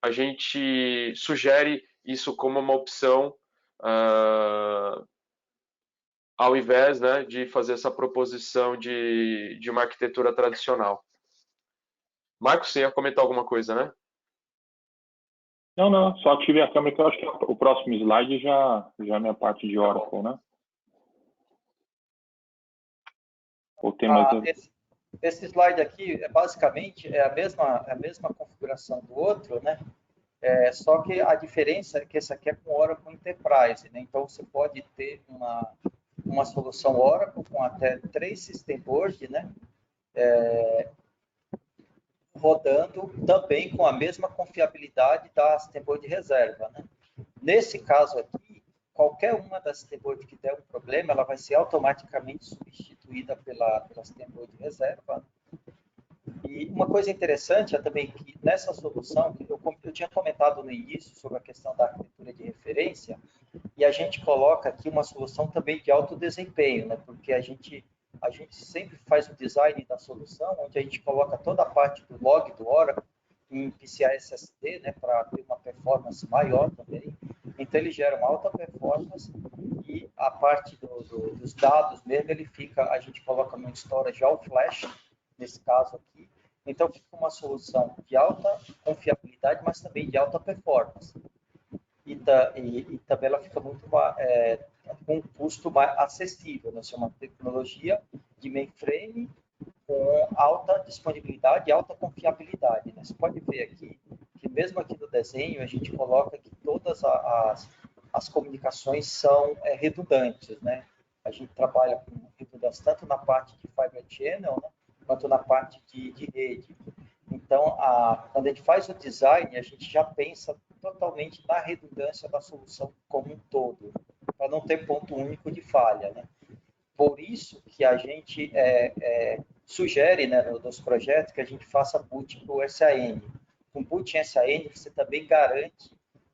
a gente sugere isso como uma opção ao invés, né, de fazer essa proposição de uma arquitetura tradicional. Marcos, você ia comentar alguma coisa, né? Não, só ativei a câmera, que eu acho que o próximo slide já é a minha parte de Oracle, né? Ou tem mais... Esse slide aqui, basicamente, é a mesma configuração do outro, né? Só que a diferença é que esse aqui é com Oracle Enterprise, né? Então, você pode ter uma solução Oracle com até 3 System Board, né? Rodando também com a mesma confiabilidade da System Board de reserva, né? Nesse caso aqui, qualquer uma das System Board que der um problema, ela vai ser automaticamente substituída pela System Board de reserva. E uma coisa interessante é também que nessa solução, eu tinha comentado no início sobre a questão da arquitetura de referência, e a gente coloca aqui uma solução também de alto desempenho, né? Porque a gente sempre faz o design da solução, onde a gente coloca toda a parte do log do Oracle em PCI SSD, né? Para ter uma performance maior também. Então, ele gera uma alta performance e a parte dos dados mesmo, a gente coloca no storage all flash, nesse caso aqui. Então, fica uma solução de alta confiabilidade, mas também de alta performance. E também ela fica muito com um custo mais acessível, né? Isso é uma tecnologia de mainframe com alta disponibilidade e alta confiabilidade, né? Você pode ver aqui que mesmo aqui no desenho a gente coloca que todas as comunicações são redundantes, né? A gente trabalha com redundância tanto na parte de Fiber Channel, né, quanto na parte de rede. Então, quando a gente faz o design, a gente já pensa totalmente na redundância da solução como um todo, para não ter ponto único de falha, né? Por isso que a gente sugere, né, nos projetos, que a gente faça boot para o SAN. Com boot em SAN, você também garante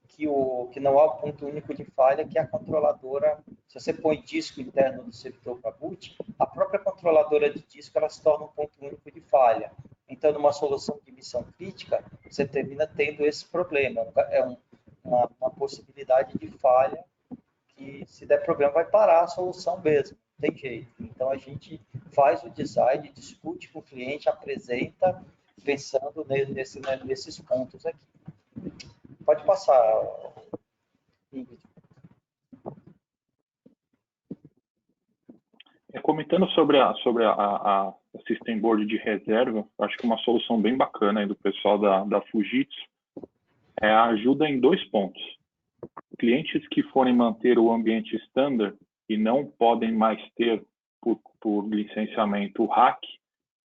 que não há o ponto único de falha, que a controladora, se você põe disco interno do servidor para boot, a própria controladora de disco ela se torna um ponto único de falha. Então, numa solução de missão crítica, você termina tendo esse problema. É uma possibilidade de falha que, se der problema, vai parar a solução mesmo. Não tem jeito. Então, a gente faz o design, discute com o cliente, apresenta, pensando nesses pontos aqui. Pode passar, Ingrid. Comentando sobre a System Board de reserva, acho que uma solução bem bacana aí do pessoal da Fujitsu é a ajuda em 2 pontos. Clientes que forem manter o ambiente standard e não podem mais ter, por licenciamento, o hack,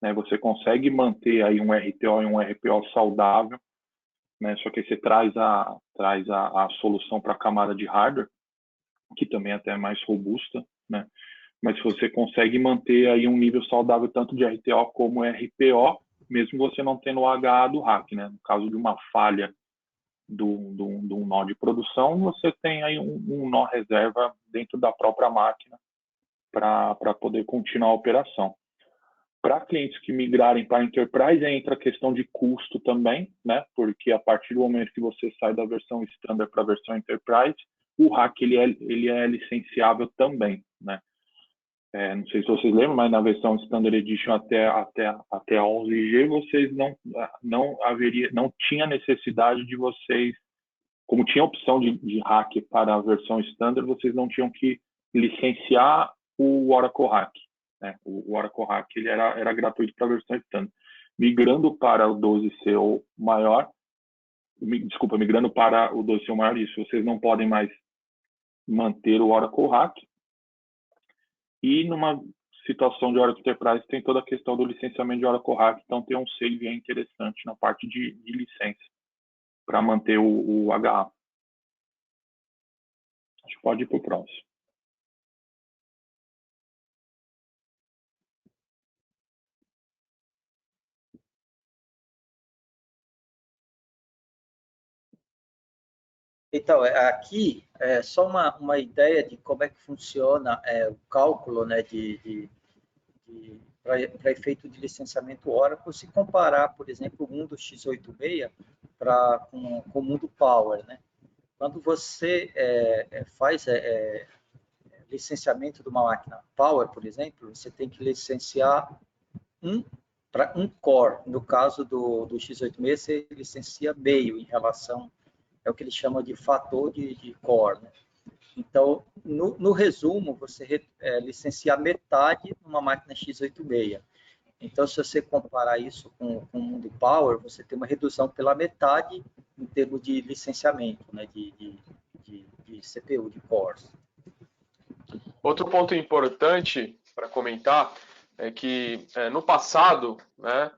né, você consegue manter aí um RTO e um RPO saudável, né? Só que aí você traz a solução para a camada de hardware, que também é até mais robusta, né? Mas você consegue manter aí um nível saudável tanto de RTO como RPO, mesmo você não tendo o HA do hack, né? No caso de uma falha de um nó de produção, você tem aí um nó reserva dentro da própria máquina para poder continuar a operação. Para clientes que migrarem para Enterprise, entra a questão de custo também, né? Porque a partir do momento que você sai da versão Standard para a versão Enterprise, o hack ele é licenciável também, né? Não sei se vocês lembram, mas na versão Standard Edition até a 11G, vocês não tinha necessidade de vocês, como tinha opção de hack para a versão Standard, vocês não tinham que licenciar o Oracle Hack, né? O Oracle Hack ele era gratuito para a versão Standard. Migrando para o 12C ou maior, migrando para o 12C ou maior, isso, vocês não podem mais manter o Oracle Hack. E numa situação de Oracle Enterprise tem toda a questão do licenciamento de Oracle Hack, então tem um save interessante na parte de licença para manter o HA. Acho que pode ir para o próximo. Então, aqui é só uma ideia de como é que funciona o cálculo, né, para efeito de licenciamento Oracle, se comparar, por exemplo, o Mundo x86 com o Mundo Power, né? Quando você faz licenciamento de uma máquina Power, por exemplo, você tem que licenciar para um core. No caso do x86, você licencia meio em relação, é o que eles chamam de fator de core, né? Então, no resumo, você licencia metade numa máquina x86. Então, se você comparar isso com o Mundo Power, você tem uma redução pela metade em termos de licenciamento, né, de CPU, de cores. Outro ponto importante para comentar é que no passado, né,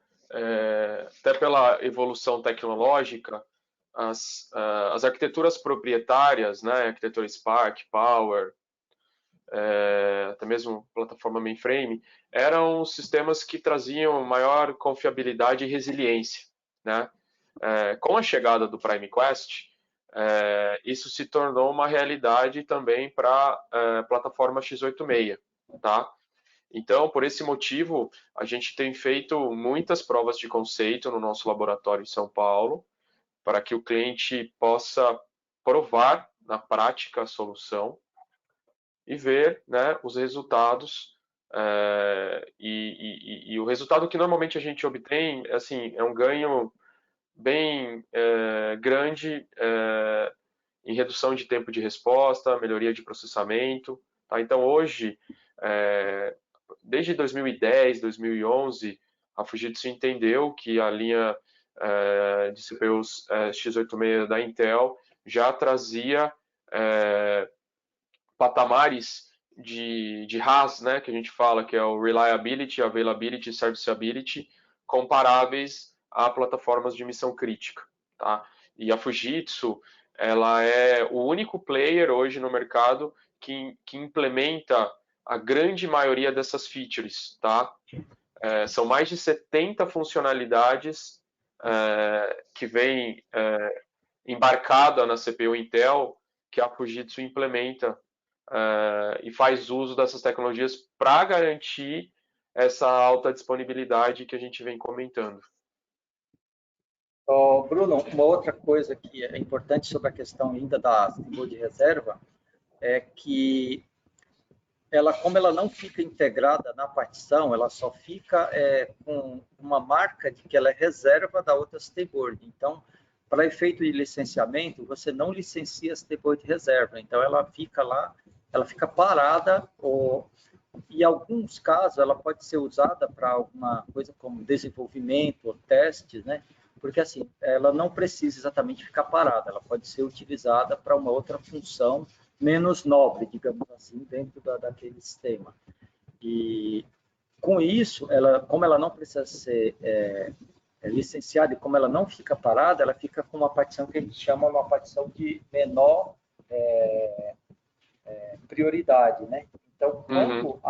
até pela evolução tecnológica, as arquiteturas proprietárias, né, arquitetura Spark, Power, até mesmo plataforma mainframe, eram sistemas que traziam maior confiabilidade e resiliência, né? Com a chegada do PrimeQuest, isso se tornou uma realidade também para a plataforma x86, tá? Então, por esse motivo, a gente tem feito muitas provas de conceito no nosso laboratório em São Paulo, para que o cliente possa provar na prática a solução e ver, né, os resultados. E o resultado que normalmente a gente obtém, assim, é um ganho bem grande em redução de tempo de resposta, melhoria de processamento. Tá? Então, hoje, desde 2010, 2011, a Fujitsu entendeu que a linha de CPUs x86 da Intel já trazia patamares de RAS, né, que a gente fala que é o Reliability, Availability e Serviceability, comparáveis a plataformas de missão crítica. Tá? E a Fujitsu, ela é o único player hoje no mercado que implementa a grande maioria dessas features. Tá? São mais de 70 funcionalidades que vem embarcada na CPU Intel que a Fujitsu implementa e faz uso dessas tecnologias para garantir essa alta disponibilidade que a gente vem comentando. Bruno, uma outra coisa que é importante sobre a questão ainda da CPU de reserva é que como ela não fica integrada na partição, ela só fica com uma marca de que ela é reserva da outra board. Então, para efeito de licenciamento, você não licencia a board de reserva. Então, ela fica lá, ela fica parada, em alguns casos, ela pode ser usada para alguma coisa como desenvolvimento ou testes, né? Porque, assim, ela não precisa exatamente ficar parada, ela pode ser utilizada para uma outra função menos nobre, digamos assim, dentro daquele sistema. E, com isso, como ela não precisa ser licenciada, e como ela não fica parada, ela fica com uma partição que a gente chama uma partição de menor prioridade, né? Então, quando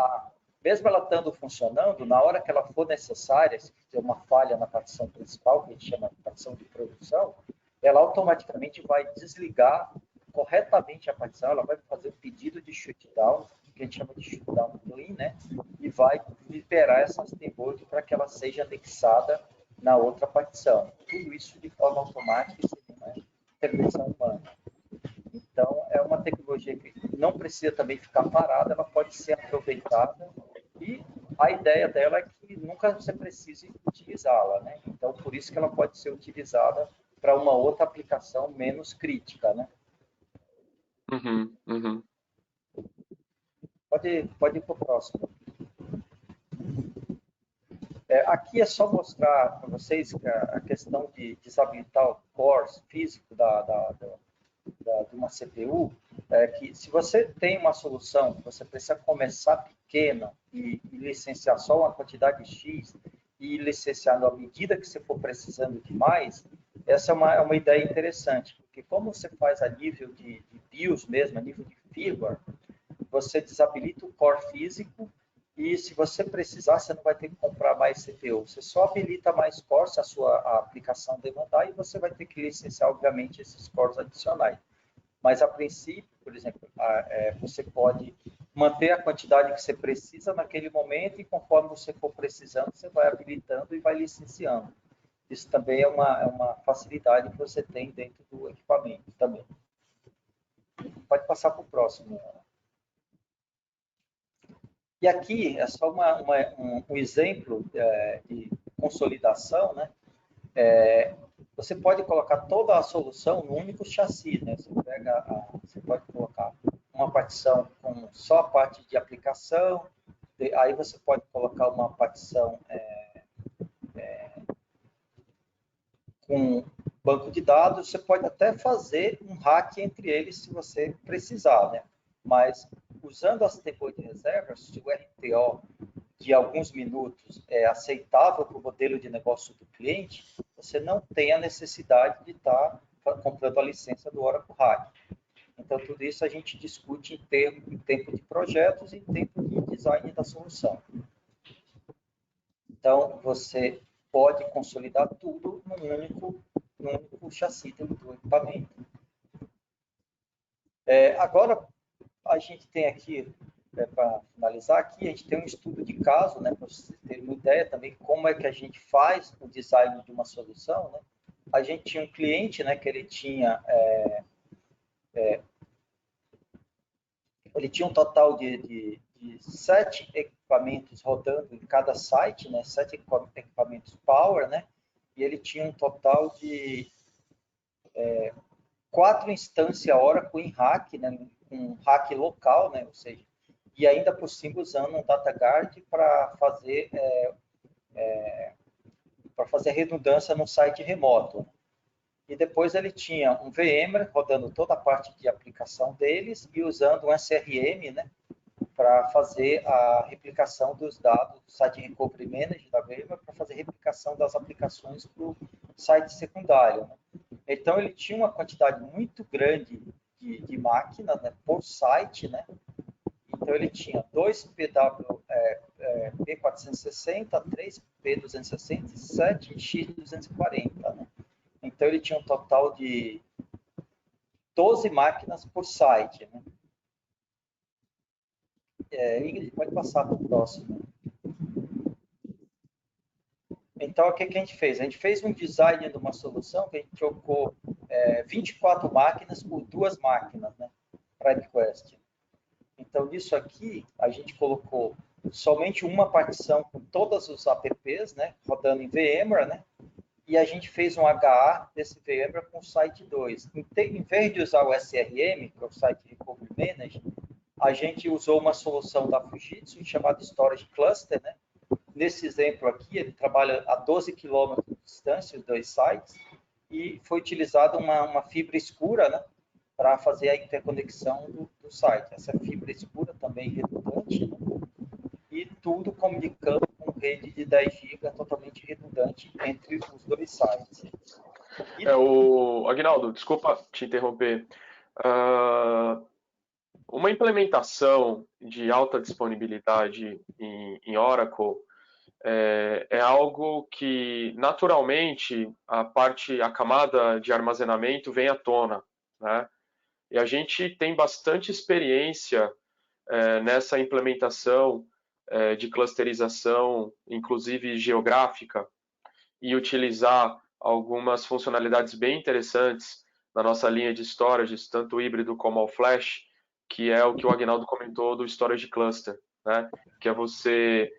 mesmo ela estando funcionando, na hora que ela for necessária, se tiver uma falha na partição principal, que a gente chama de partição de produção, ela automaticamente vai desligar corretamente a partição, ela vai fazer um pedido de shutdown, que a gente chama de shutdown clean, né? E vai liberar essa stemboard para que ela seja anexada na outra partição. Tudo isso de forma automática, sem nenhuma intervenção humana. Então, é uma tecnologia que não precisa também ficar parada, ela pode ser aproveitada e a ideia dela é que nunca você precise utilizá-la, né? Então, por isso que ela pode ser utilizada para uma outra aplicação menos crítica, né? Pode ir para o próximo. Aqui é só mostrar para vocês que a questão de desabilitar o core físico de uma CPU, que se você tem uma solução, você precisa começar pequena e licenciar só uma quantidade X e licenciando à medida que você for precisando de mais, essa é uma ideia interessante, porque como você faz a nível de BIOS mesmo, a nível de firmware, você desabilita o core físico e se você precisar, você não vai ter que comprar mais CPU. Você só habilita mais cores se a sua aplicação demandar e você vai ter que licenciar, obviamente, esses cores adicionais. Mas, a princípio, por exemplo, você pode manter a quantidade que você precisa naquele momento e, conforme você for precisando, você vai habilitando e vai licenciando. Isso também é uma facilidade que você tem dentro do equipamento também. Pode passar para o próximo. E aqui é só um exemplo de consolidação, né? Você pode colocar toda a solução no único chassi, né? Você pode colocar uma partição com só a parte de aplicação, aí você pode colocar uma partição com banco de dados, você pode até fazer um hack entre eles se você precisar, né? Mas usando as tables de reserva, se o RTO de alguns minutos é aceitável para o modelo de negócio do cliente, você não tem a necessidade de estar comprando a licença do Oracle Hack. Então, tudo isso a gente discute em tempo de projetos e em tempo de design da solução. Então, você pode consolidar tudo num único chassi do equipamento. Agora, a gente tem aqui, para finalizar aqui, a gente tem um estudo de caso, né, para vocês terem uma ideia também como é que a gente faz o design de uma solução, né? A gente tinha um cliente, né, que ele tinha um total de 7 equipamentos rodando em cada site, né, 7 equipamentos Power, né, e ele tinha um total de 4 instâncias Oracle em rack, né, um rack local, né, ou seja, e ainda por cima usando um DataGuard para fazer redundância no site remoto. E depois ele tinha um VMware rodando toda a parte de aplicação deles e usando um SRM, né, para fazer a replicação dos dados do Site Recovery Manager da VMware para fazer replicação das aplicações para o site secundário, né? Então, ele tinha uma quantidade muito grande de máquinas, né, por site, né? Então, ele tinha 2 P460, 3 P260 e 7 X240, né? Então, ele tinha um total de 12 máquinas por site, né? Ingrid, pode passar para o próximo. Então, o que a gente fez? A gente fez um design de uma solução que a gente trocou 24 máquinas por 2 máquinas, né, para request. Então, nisso aqui, a gente colocou somente uma partição com todos os apps, né, rodando em VMware, né, e a gente fez um HA desse VMware com o Site 2. Em vez de usar o SRM, que é o Site Recovery Manager, a gente usou uma solução da Fujitsu chamada Storage Cluster, né? Nesse exemplo aqui, ele trabalha a 12 km de distância, os 2 sites, e foi utilizada uma fibra escura, né, para fazer a interconexão do site. Essa fibra escura também redundante, né, e tudo comunicando com rede de 10 GB totalmente redundante entre os dois sites. Aguinaldo, desculpa te interromper. Uma implementação de alta disponibilidade em Oracle é algo que, naturalmente, a camada de armazenamento vem à tona, né? E a gente tem bastante experiência nessa implementação de clusterização, inclusive geográfica, e utilizar algumas funcionalidades bem interessantes na nossa linha de storage, tanto híbrido como all flash, que é o que o Aguinaldo comentou do storage cluster, né? Que é você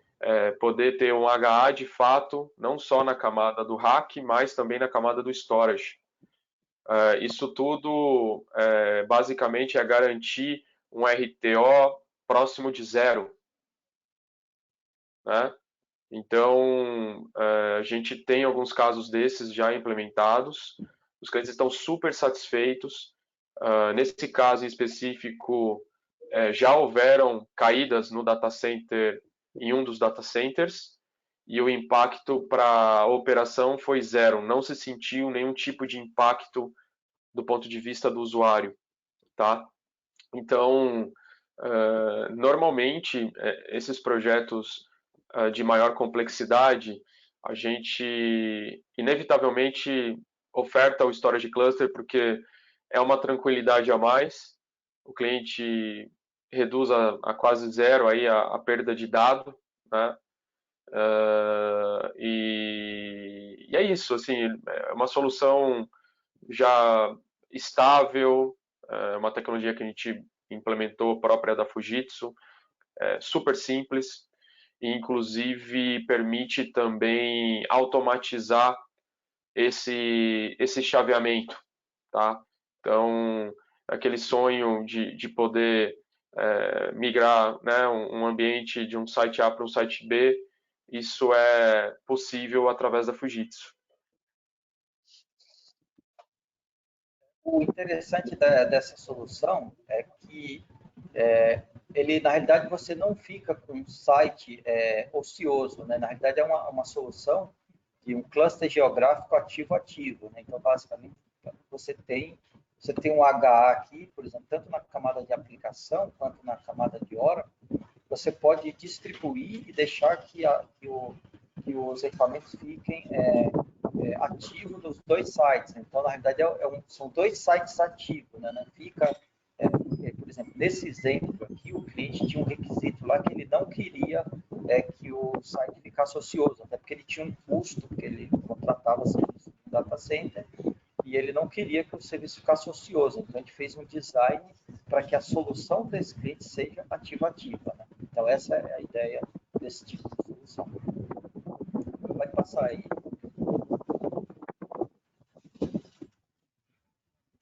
poder ter um HA de fato, não só na camada do rack, mas também na camada do storage. Isso tudo, basicamente, é garantir um RTO próximo de zero, né? Então, a gente tem alguns casos desses já implementados, os clientes estão super satisfeitos. Nesse caso em específico, já houveram caídas no data center, em um dos data centers, e o impacto para a operação foi zero, não se sentiu nenhum tipo de impacto do ponto de vista do usuário, tá? Então, normalmente, esses projetos de maior complexidade, a gente inevitavelmente oferta o storage cluster porque é uma tranquilidade a mais, o cliente reduz a quase zero aí a perda de dado, né? E é isso, assim, é uma solução já estável, uma tecnologia que a gente implementou própria da Fujitsu, super simples, e inclusive permite também automatizar esse chaveamento, tá? Então, aquele sonho de poder migrar, né, um ambiente de um site A para um site B, isso é possível através da Fujitsu. O interessante dessa solução é que ele, na realidade, você não fica com um site ocioso, né? Na realidade, é uma solução de um cluster geográfico ativo-ativo, né? Então, basicamente, você tem um HA aqui, por exemplo, tanto na camada de aplicação quanto na camada de Oracle, você pode distribuir e deixar que os equipamentos fiquem ativos nos dois sites. Então, na realidade, são dois sites ativos, né? Não fica, por exemplo, nesse exemplo aqui, o cliente tinha um requisito lá que ele não queria que o site ficasse ocioso, até porque ele tinha um custo, porque ele contratava serviço de data center, e ele não queria que o serviço ficasse ocioso. Então, a gente fez um design para que a solução desse cliente seja ativa-ativa, né? Então, essa é a ideia desse tipo de solução. Pode passar aí.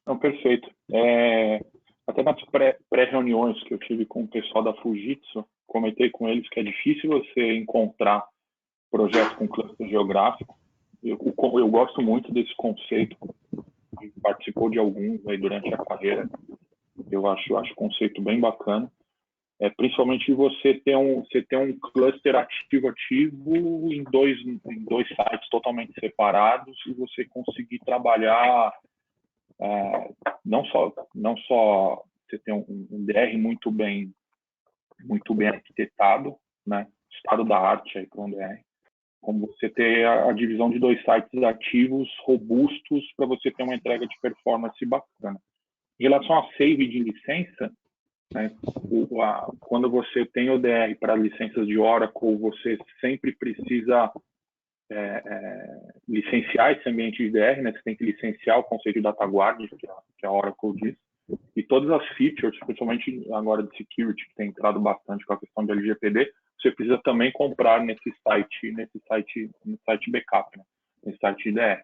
Não, perfeito. Até nas pré-reuniões que eu tive com o pessoal da Fujitsu, comentei com eles que é difícil você encontrar projetos com cluster geográfico. Eu gosto muito desse conceito, participou de alguns aí durante a carreira. Eu acho o conceito bem bacana. Principalmente você ter um cluster ativo em dois sites totalmente separados e você conseguir trabalhar não só você ter um DR muito bem arquitetado, né, estado da arte aí para um DR, como você ter a divisão de dois sites ativos robustos para você ter uma entrega de performance bacana. Em relação a save de licença, né, quando você tem o DR para licenças de Oracle, você sempre precisa licenciar esse ambiente de DR, né? Você tem que licenciar o conceito de data guard, que a Oracle diz, e todas as features, principalmente agora de security, que tem entrado bastante com a questão de LGPD, você precisa também comprar nesse site backup, né? Nesse site de DR.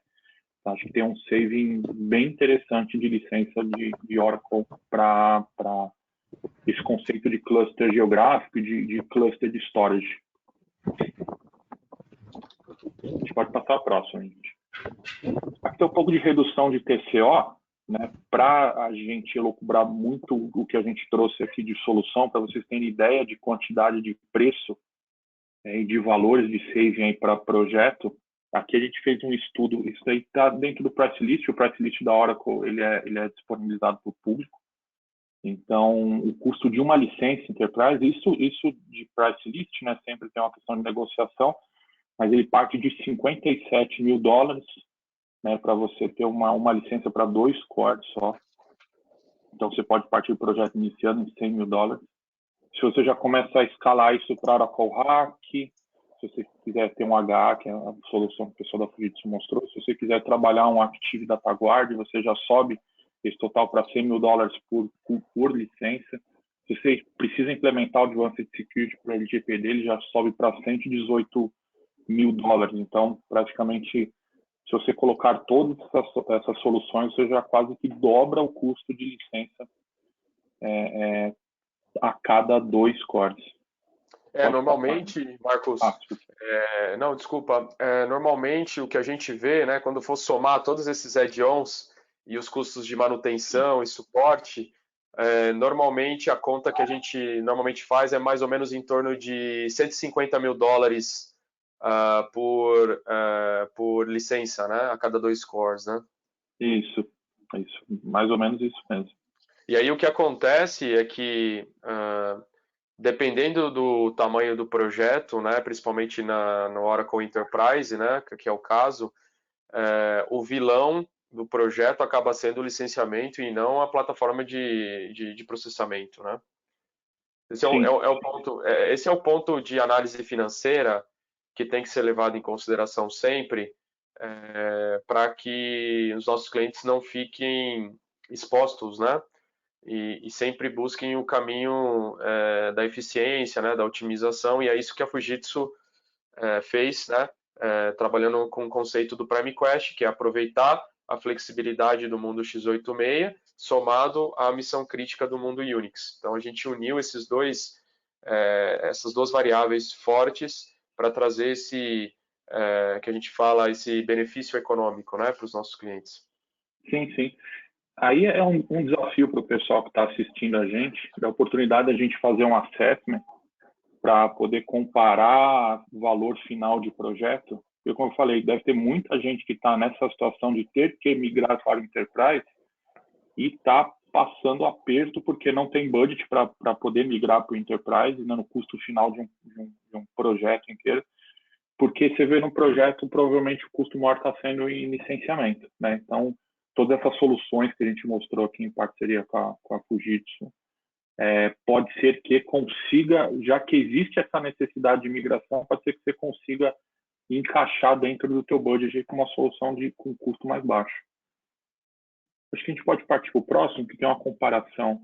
Então, acho que tem um saving bem interessante de licença de Oracle para esse conceito de cluster geográfico e de cluster de storage. A gente pode passar a próxima, gente. Aqui tem um pouco de redução de TCO, né, para a gente elucubrar muito o que a gente trouxe aqui de solução, para vocês terem ideia de quantidade de preço e de valores de saving para projeto, aqui a gente fez um estudo, isso aí está dentro do price list, o price list da Oracle ele é disponibilizado para o público. Então, o custo de uma licença Enterprise, isso de price list, né, sempre tem uma questão de negociação, mas ele parte de $57 mil, né, para você ter uma licença para 2 cores só. Então, você pode partir do projeto iniciando em $100 mil. Se você já começa a escalar isso para Oracle Hack, se você quiser ter um HA, que é a solução que o pessoal da Fujitsu mostrou, se você quiser trabalhar um Active Data Guard, você já sobe esse total para $100 mil por licença. Se você precisa implementar o Advanced Security para o LGPD, ele já sobe para $118 mil. Então, praticamente, se você colocar todas essas soluções, você já quase que dobra o custo de licença a cada 2 cores. Normalmente, Marcos, não, desculpa, normalmente o que a gente vê, né, quando for somar todos esses add-ons e os custos de manutenção e suporte, normalmente a conta que a gente normalmente faz é mais ou menos em torno de $150 mil por licença, né, a cada 2 cores, né? Isso, mais ou menos isso mesmo. E aí o que acontece é que dependendo do tamanho do projeto, né, principalmente no Oracle Enterprise, né, que é o caso, o vilão do projeto acaba sendo o licenciamento e não a plataforma de processamento, né? Esse é o ponto de análise financeira que tem que ser levado em consideração sempre, para que os nossos clientes não fiquem expostos, né? E sempre busquem o caminho da eficiência, né, da otimização, e é isso que a Fujitsu fez, né, trabalhando com o conceito do Prime Quest, que é aproveitar a flexibilidade do mundo x86 somado à missão crítica do mundo Unix. Então a gente uniu essas duas variáveis fortes para trazer esse que a gente fala, esse benefício econômico, né, para os nossos clientes. Sim. Aí é um desafio para o pessoal que está assistindo a gente, da oportunidade da gente fazer um assessment para poder comparar o valor final de projeto. Eu, como eu falei, deve ter muita gente que está nessa situação de ter que migrar para o Enterprise e está passando aperto porque não tem budget para poder migrar para o Enterprise, né, no custo final de um projeto inteiro. Porque você vê no projeto, provavelmente o custo maior está sendo em licenciamento, né? Então, todas essas soluções que a gente mostrou aqui em parceria com a Fujitsu, pode ser que consiga, já que existe essa necessidade de migração, pode ser que você consiga encaixar dentro do teu budget com uma solução com custo mais baixo. Acho que a gente pode partir para o próximo, que tem uma comparação,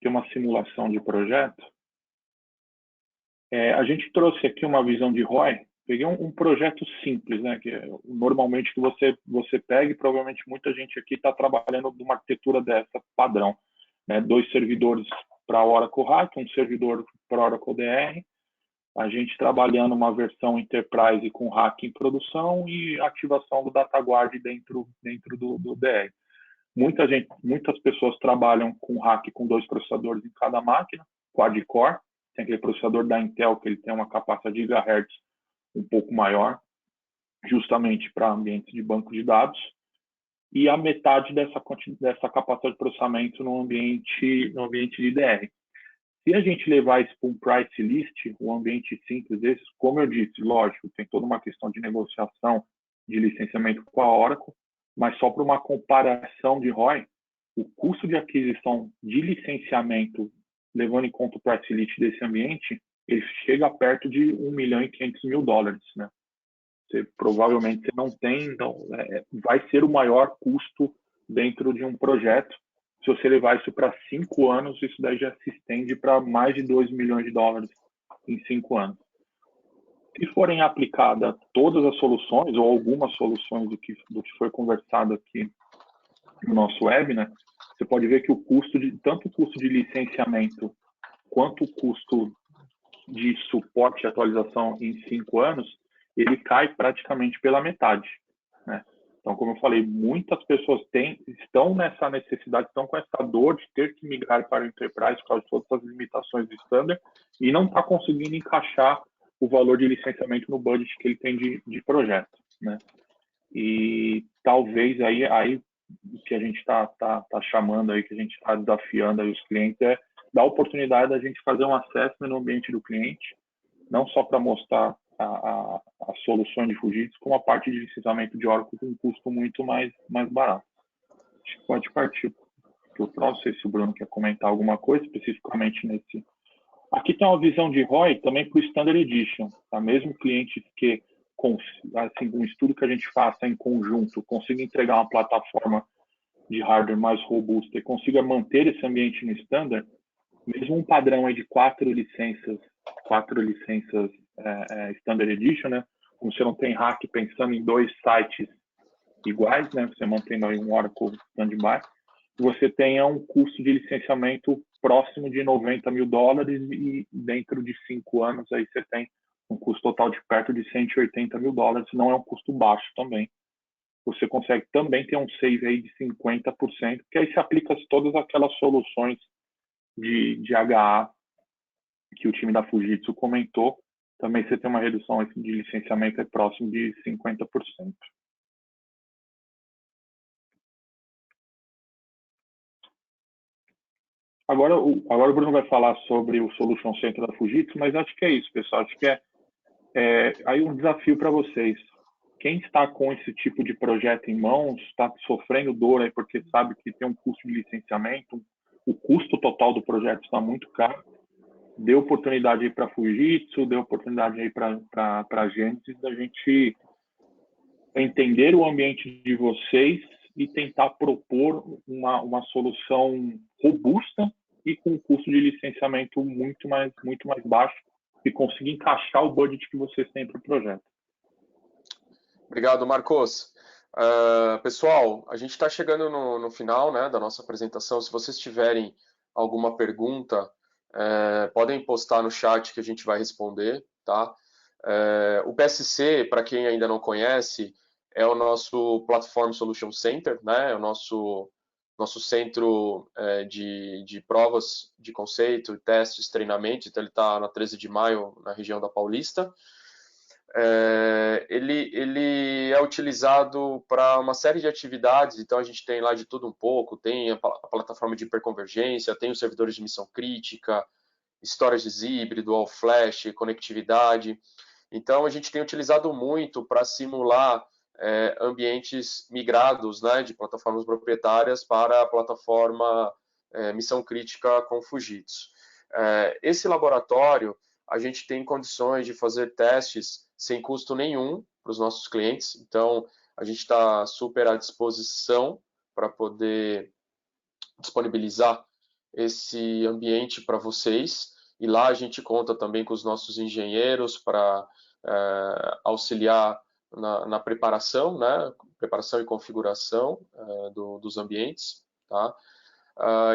tem uma simulação de projeto. A gente trouxe aqui uma visão de ROI. Peguei um projeto simples, né? Que normalmente que você pega, e provavelmente muita gente aqui está trabalhando numa arquitetura dessa padrão, né? 2 servidores para Oracle Hack, um servidor para Oracle DR, a gente trabalhando uma versão Enterprise com Hack em produção e ativação do Data Guard dentro do DR. Muitas pessoas trabalham com Hack com 2 processadores em cada máquina, quad-core. Tem aquele processador da Intel que ele tem uma capacidade de gigahertz um pouco maior, justamente para ambientes de banco de dados, e a metade dessa capacidade de processamento no ambiente de DR. Se a gente levar isso para um price list, um ambiente simples desse, como eu disse, lógico, tem toda uma questão de negociação de licenciamento com a Oracle, mas só para uma comparação de ROI, o custo de aquisição de licenciamento, levando em conta o price list desse ambiente, ele chega perto de $1.500.000, né? Provavelmente você não tem, então vai ser o maior custo dentro de um projeto. Se você levar isso para 5 anos, isso daí já se estende para mais de $2 milhões em 5 anos. Se forem aplicadas todas as soluções, ou algumas soluções do que foi conversado aqui no nosso webinar, você pode ver que tanto o custo de licenciamento quanto o custo de suporte e atualização em 5 anos, ele cai praticamente pela metade, né? Então, como eu falei, muitas pessoas estão nessa necessidade, estão com essa dor de ter que migrar para o Enterprise por causa de todas as limitações do Standard e não está conseguindo encaixar o valor de licenciamento no budget que ele tem de projeto, né? E talvez aí o que a gente está chamando aí, que a gente está desafiando aí os clientes, é dar a oportunidade da gente fazer um assessment no ambiente do cliente, não só para mostrar as soluções de Fujitsu, como a parte de licenciamento de Oracle com um custo muito mais barato. Acho que pode partir para o próximo, não sei se o Bruno quer comentar alguma coisa especificamente nesse. Aqui tem uma visão de ROI também para o Standard Edition, tá? Mesmo clientes que, assim, um estudo que a gente faça em conjunto, consiga entregar uma plataforma de hardware mais robusta e consiga manter esse ambiente no Standard, mesmo um padrão aí de 4 licenças Standard Edition, né? Como você não tem hack pensando em 2 sites iguais, né? Você mantendo aí um Oracle Standby, você tenha um custo de licenciamento próximo de $90 mil e dentro de 5 anos aí você tem um custo total de perto de $180 mil, não é um custo baixo também. Você consegue também ter um save aí de 50%, que aí se aplica a todas aquelas soluções de HA que o time da Fujitsu comentou, também você tem uma redução de licenciamento próximo de 50%. Agora o Bruno vai falar sobre o Solution Center da Fujitsu, mas acho que é isso, pessoal. Acho que é aí um desafio para vocês. Quem está com esse tipo de projeto em mãos, está sofrendo dor aí porque sabe que tem um custo de licenciamento, o custo total do projeto está muito caro. Dê oportunidade aí para a Fujitsu, dê oportunidade aí para a Genesis da gente entender o ambiente de vocês e tentar propor uma solução robusta e com um custo de licenciamento muito mais baixo e conseguir encaixar o budget que vocês têm para o projeto. Obrigado, Marcos. Pessoal, a gente está chegando no final, né, da nossa apresentação. Se vocês tiverem alguma pergunta, podem postar no chat que a gente vai responder, tá? O PSC, para quem ainda não conhece, é o nosso Platform Solution Center, né? É o nosso centro de provas de conceito, testes, treinamentos. Então, ele está na 13 de maio, na região da Paulista. Ele é utilizado para uma série de atividades, então a gente tem lá de tudo um pouco, tem a plataforma de hiperconvergência, tem os servidores de missão crítica, storages híbrido, all flash, conectividade. Então a gente tem utilizado muito para simular ambientes migrados, né, de plataformas proprietárias para a plataforma missão crítica com Fujitsu. Esse laboratório, a gente tem condições de fazer testes sem custo nenhum para os nossos clientes, então a gente está super à disposição para poder disponibilizar esse ambiente para vocês, e lá a gente conta também com os nossos engenheiros para auxiliar na preparação, né? Preparação e configuração dos ambientes, tá?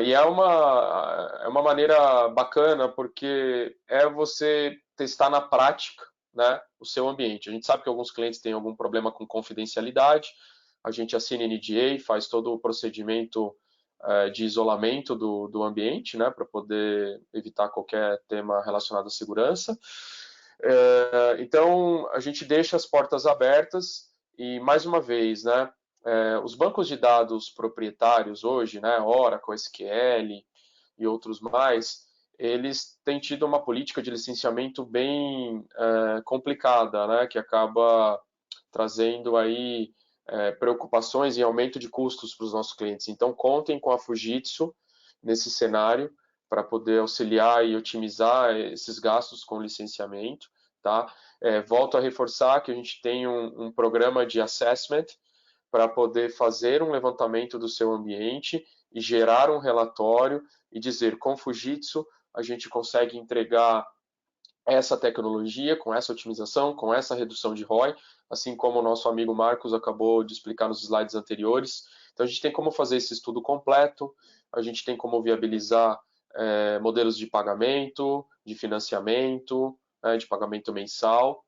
E é uma maneira bacana, porque é você testar na prática, né, o seu ambiente. A gente sabe que alguns clientes têm algum problema com confidencialidade, a gente assina NDA, faz todo o procedimento de isolamento do ambiente, né, para poder evitar qualquer tema relacionado à segurança. Então, a gente deixa as portas abertas e, mais uma vez, né, os bancos de dados proprietários hoje, né, Oracle, SQL e outros mais, eles têm tido uma política de licenciamento bem complicada, né, que acaba trazendo aí preocupações e aumento de custos para os nossos clientes. Então, contem com a Fujitsu nesse cenário para poder auxiliar e otimizar esses gastos com licenciamento, tá? Volto a reforçar que a gente tem um programa de assessment para poder fazer um levantamento do seu ambiente e gerar um relatório e dizer, com Fujitsu, a gente consegue entregar essa tecnologia, com essa otimização, com essa redução de ROI, assim como o nosso amigo Marcos acabou de explicar nos slides anteriores. Então, a gente tem como fazer esse estudo completo, a gente tem como viabilizar modelos de pagamento, de financiamento, de pagamento mensal.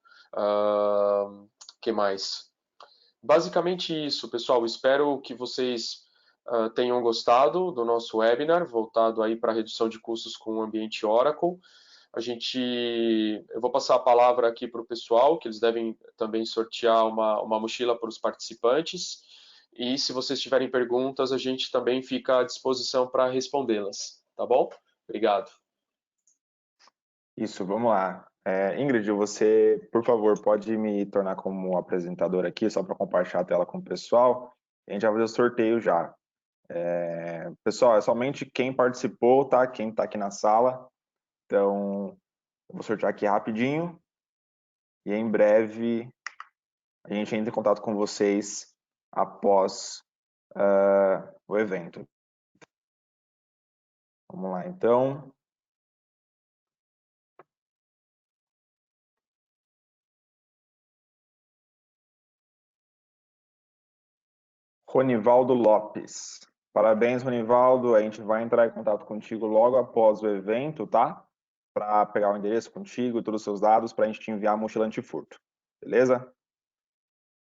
Que mais? Basicamente isso, pessoal. Espero que vocês tenham gostado do nosso webinar, voltado aí para a redução de custos com o ambiente Oracle. eu vou passar a palavra aqui para o pessoal, que eles devem também sortear uma mochila para os participantes. E se vocês tiverem perguntas, a gente também fica à disposição para respondê-las, tá bom? Obrigado. Isso, vamos lá. Ingrid, você, por favor, pode me tornar como apresentador aqui, só para compartilhar a tela com o pessoal. A gente vai fazer o sorteio já. Pessoal, é somente quem participou, tá? Quem está aqui na sala. Então, eu vou sortear aqui rapidinho. E em breve, a gente entra em contato com vocês após o evento. Vamos lá, então. Ronivaldo Lopes. Parabéns, Ronivaldo. A gente vai entrar em contato contigo logo após o evento, tá? Para pegar o endereço contigo, todos os seus dados, para a gente te enviar a mochila antifurto. Beleza?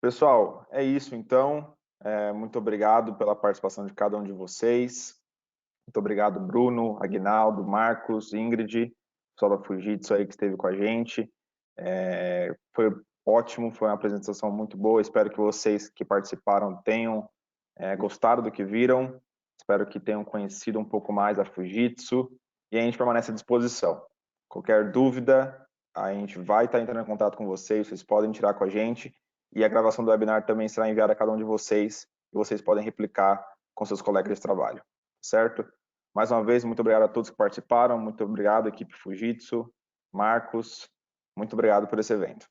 Pessoal, é isso então. Muito obrigado pela participação de cada um de vocês. Muito obrigado, Bruno, Aguinaldo, Marcos, Ingrid, pessoal da Fujitsu aí que esteve com a gente. Foi ótimo, foi uma apresentação muito boa. Espero que vocês que participaram tenham gostado do que viram. Espero que tenham conhecido um pouco mais a Fujitsu. E a gente permanece à disposição. Qualquer dúvida, a gente vai estar entrando em contato com vocês podem tirar com a gente. E a gravação do webinar também será enviada a cada um de vocês. E vocês podem replicar com seus colegas de trabalho. Certo? Mais uma vez, muito obrigado a todos que participaram. Muito obrigado, equipe Fujitsu, Marcos. Muito obrigado por esse evento.